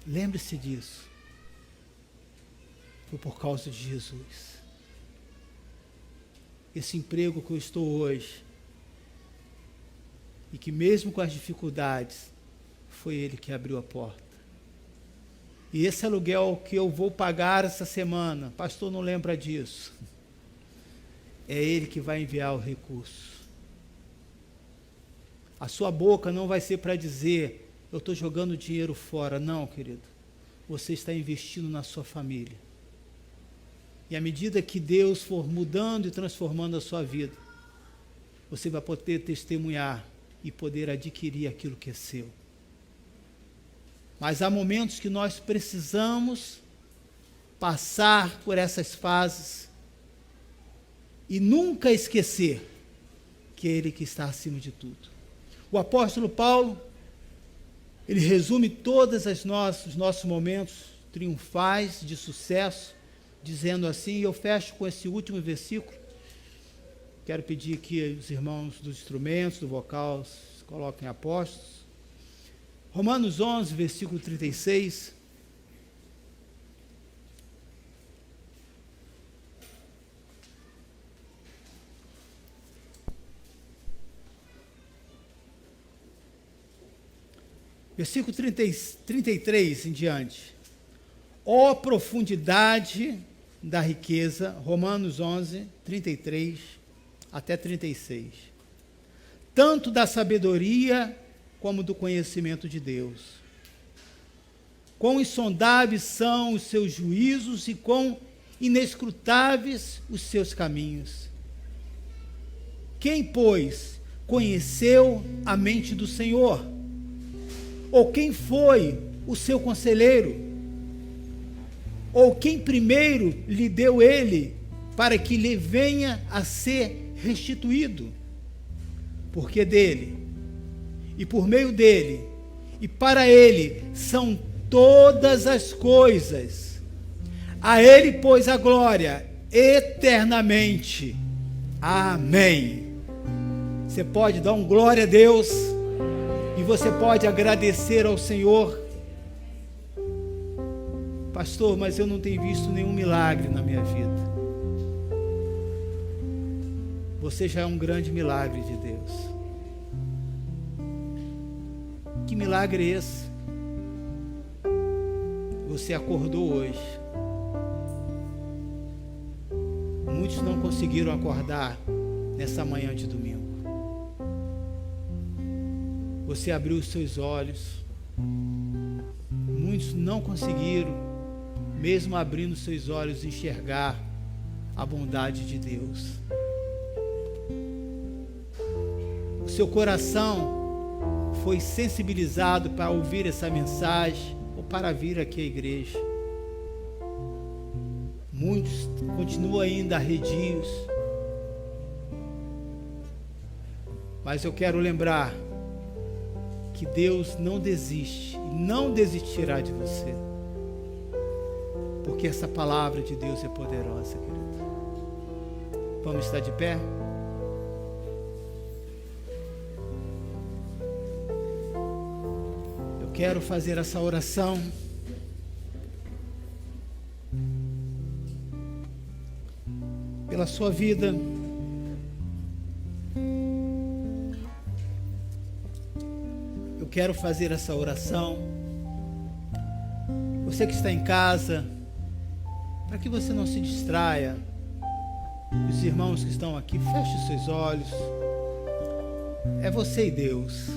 lembre-se disso. Foi por causa de Jesus. Esse emprego que eu estou hoje, e que mesmo com as dificuldades, foi Ele que abriu a porta. E esse aluguel que eu vou pagar essa semana, pastor, não lembra disso. É Ele que vai enviar o recurso. A sua boca não vai ser para dizer, eu estou jogando dinheiro fora. Não, querido. Você está investindo na sua família. E à medida que Deus for mudando e transformando a sua vida, você vai poder testemunhar e poder adquirir aquilo que é seu. Mas há momentos que nós precisamos passar por essas fases e nunca esquecer que é Ele que está acima de tudo. O apóstolo Paulo, ele resume todos os nossos momentos triunfais, de sucesso, dizendo assim, e eu fecho com esse último versículo. Quero pedir aqui os irmãos dos instrumentos, do vocal, coloquem apóstolos. Romanos 11, versículo 36. Versículo 33 em diante. Ó profundidade da riqueza, Romanos 11, 33 até 36. Tanto da sabedoria como do conhecimento de Deus. Quão insondáveis são os seus juízos e quão inescrutáveis os seus caminhos. Quem, pois, conheceu a mente do Senhor? Ou quem foi o seu conselheiro? Ou quem primeiro lhe deu ele, para que lhe venha a ser restituído? Porque dele, e por meio dele, e para ele, são todas as coisas. A ele, pois, a glória eternamente. Amém. Você pode dar um glória a Deus, e você pode agradecer ao Senhor. Pastor, mas eu não tenho visto nenhum milagre na minha vida. Você já é um grande milagre de Deus. Que milagre é esse? Você acordou hoje. Muitos não conseguiram acordar nessa manhã de domingo. Você abriu os seus olhos. Muitos não conseguiram, mesmo abrindo seus olhos, enxergar a bondade de Deus. O seu coração foi sensibilizado para ouvir essa mensagem ou para vir aqui à igreja. Muitos continuam ainda arredios. Mas eu quero lembrar que Deus não desiste, não desistirá de você. Porque essa palavra de Deus é poderosa, querido. Vamos estar de pé? Eu quero fazer essa oração pela sua vida. Eu quero fazer essa oração. Você que está em casa, para que você não se distraia, os irmãos que estão aqui, feche os seus olhos. É você e Deus.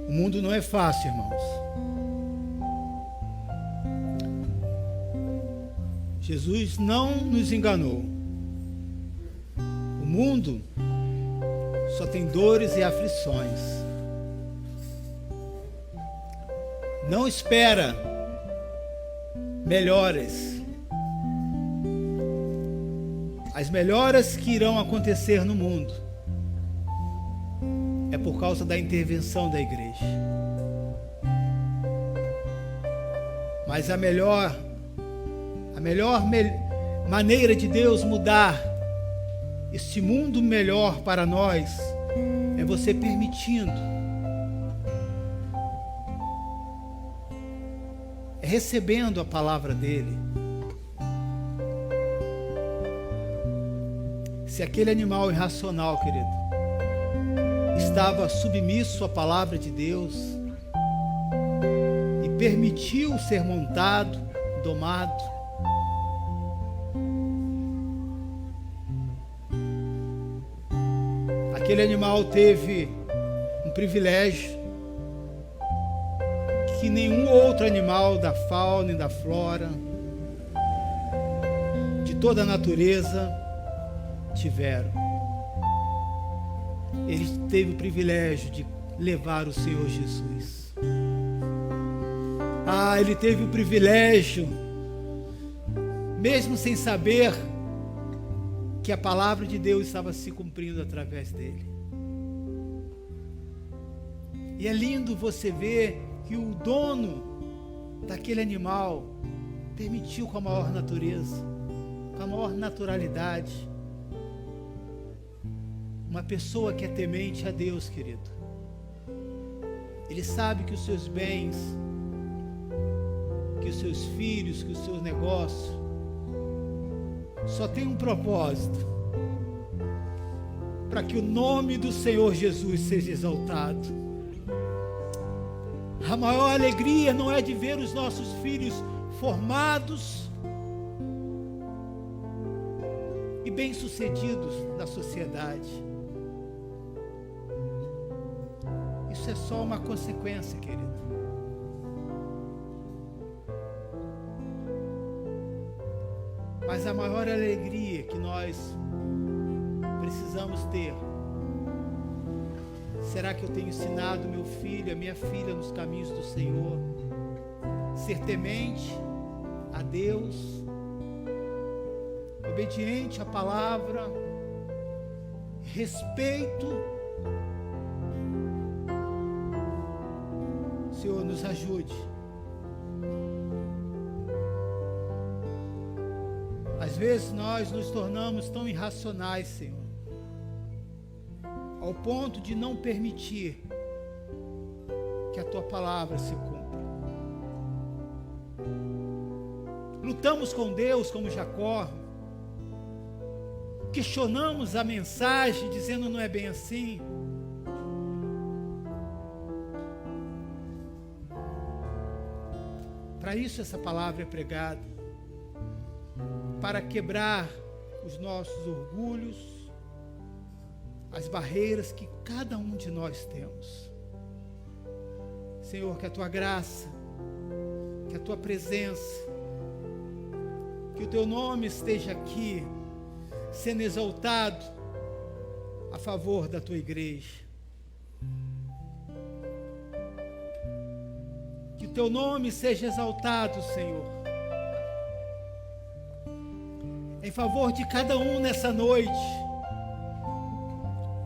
O mundo não é fácil, irmãos. Jesus não nos enganou. O mundo só tem dores e aflições. Não espera melhoras. As melhoras que irão acontecer no mundo por causa da intervenção da igreja. Mas a melhor maneira de Deus mudar este mundo melhor para nós é você permitindo, é recebendo a palavra dele. Se aquele animal irracional, querido, estava submisso à palavra de Deus e permitiu ser montado, domado, aquele animal teve um privilégio que nenhum outro animal da fauna e da flora, de toda a natureza, tiveram. Ele teve o privilégio de levar o Senhor Jesus. Ele teve o privilégio, mesmo sem saber, que a palavra de Deus estava se cumprindo através dele. E é lindo você ver que o dono daquele animal permitiu com a maior natureza, com a maior naturalidade. Uma pessoa que é temente a Deus, querido, ele sabe que os seus bens, que os seus filhos, que os seus negócios só tem um propósito: para que o nome do Senhor Jesus seja exaltado. A maior alegria não é de ver os nossos filhos formados e bem-sucedidos na sociedade. Isso é só uma consequência, querido. Mas a maior alegria que nós precisamos ter: será que eu tenho ensinado meu filho, a minha filha nos caminhos do Senhor? Ser temente a Deus, obediente à palavra, respeito. Senhor, nos ajude. Às vezes nós nos tornamos tão irracionais, Senhor, ao ponto de não permitir que a Tua palavra se cumpra. Lutamos com Deus como Jacó, questionamos a mensagem dizendo não é bem assim. Para isso essa palavra é pregada, para quebrar os nossos orgulhos, as barreiras que cada um de nós temos. Senhor, que a Tua graça, que a Tua presença, que o Teu nome esteja aqui, sendo exaltado a favor da Tua igreja. Que o Teu nome seja exaltado, Senhor, em favor de cada um nessa noite,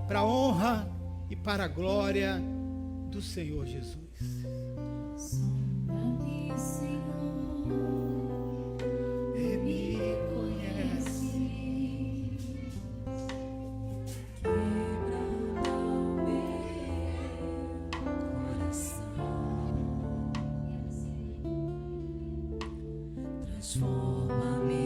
para a honra e para a glória do Senhor Jesus. Sonda-me, Senhor, e me conhece. Quebra o meu coração, transforma-me.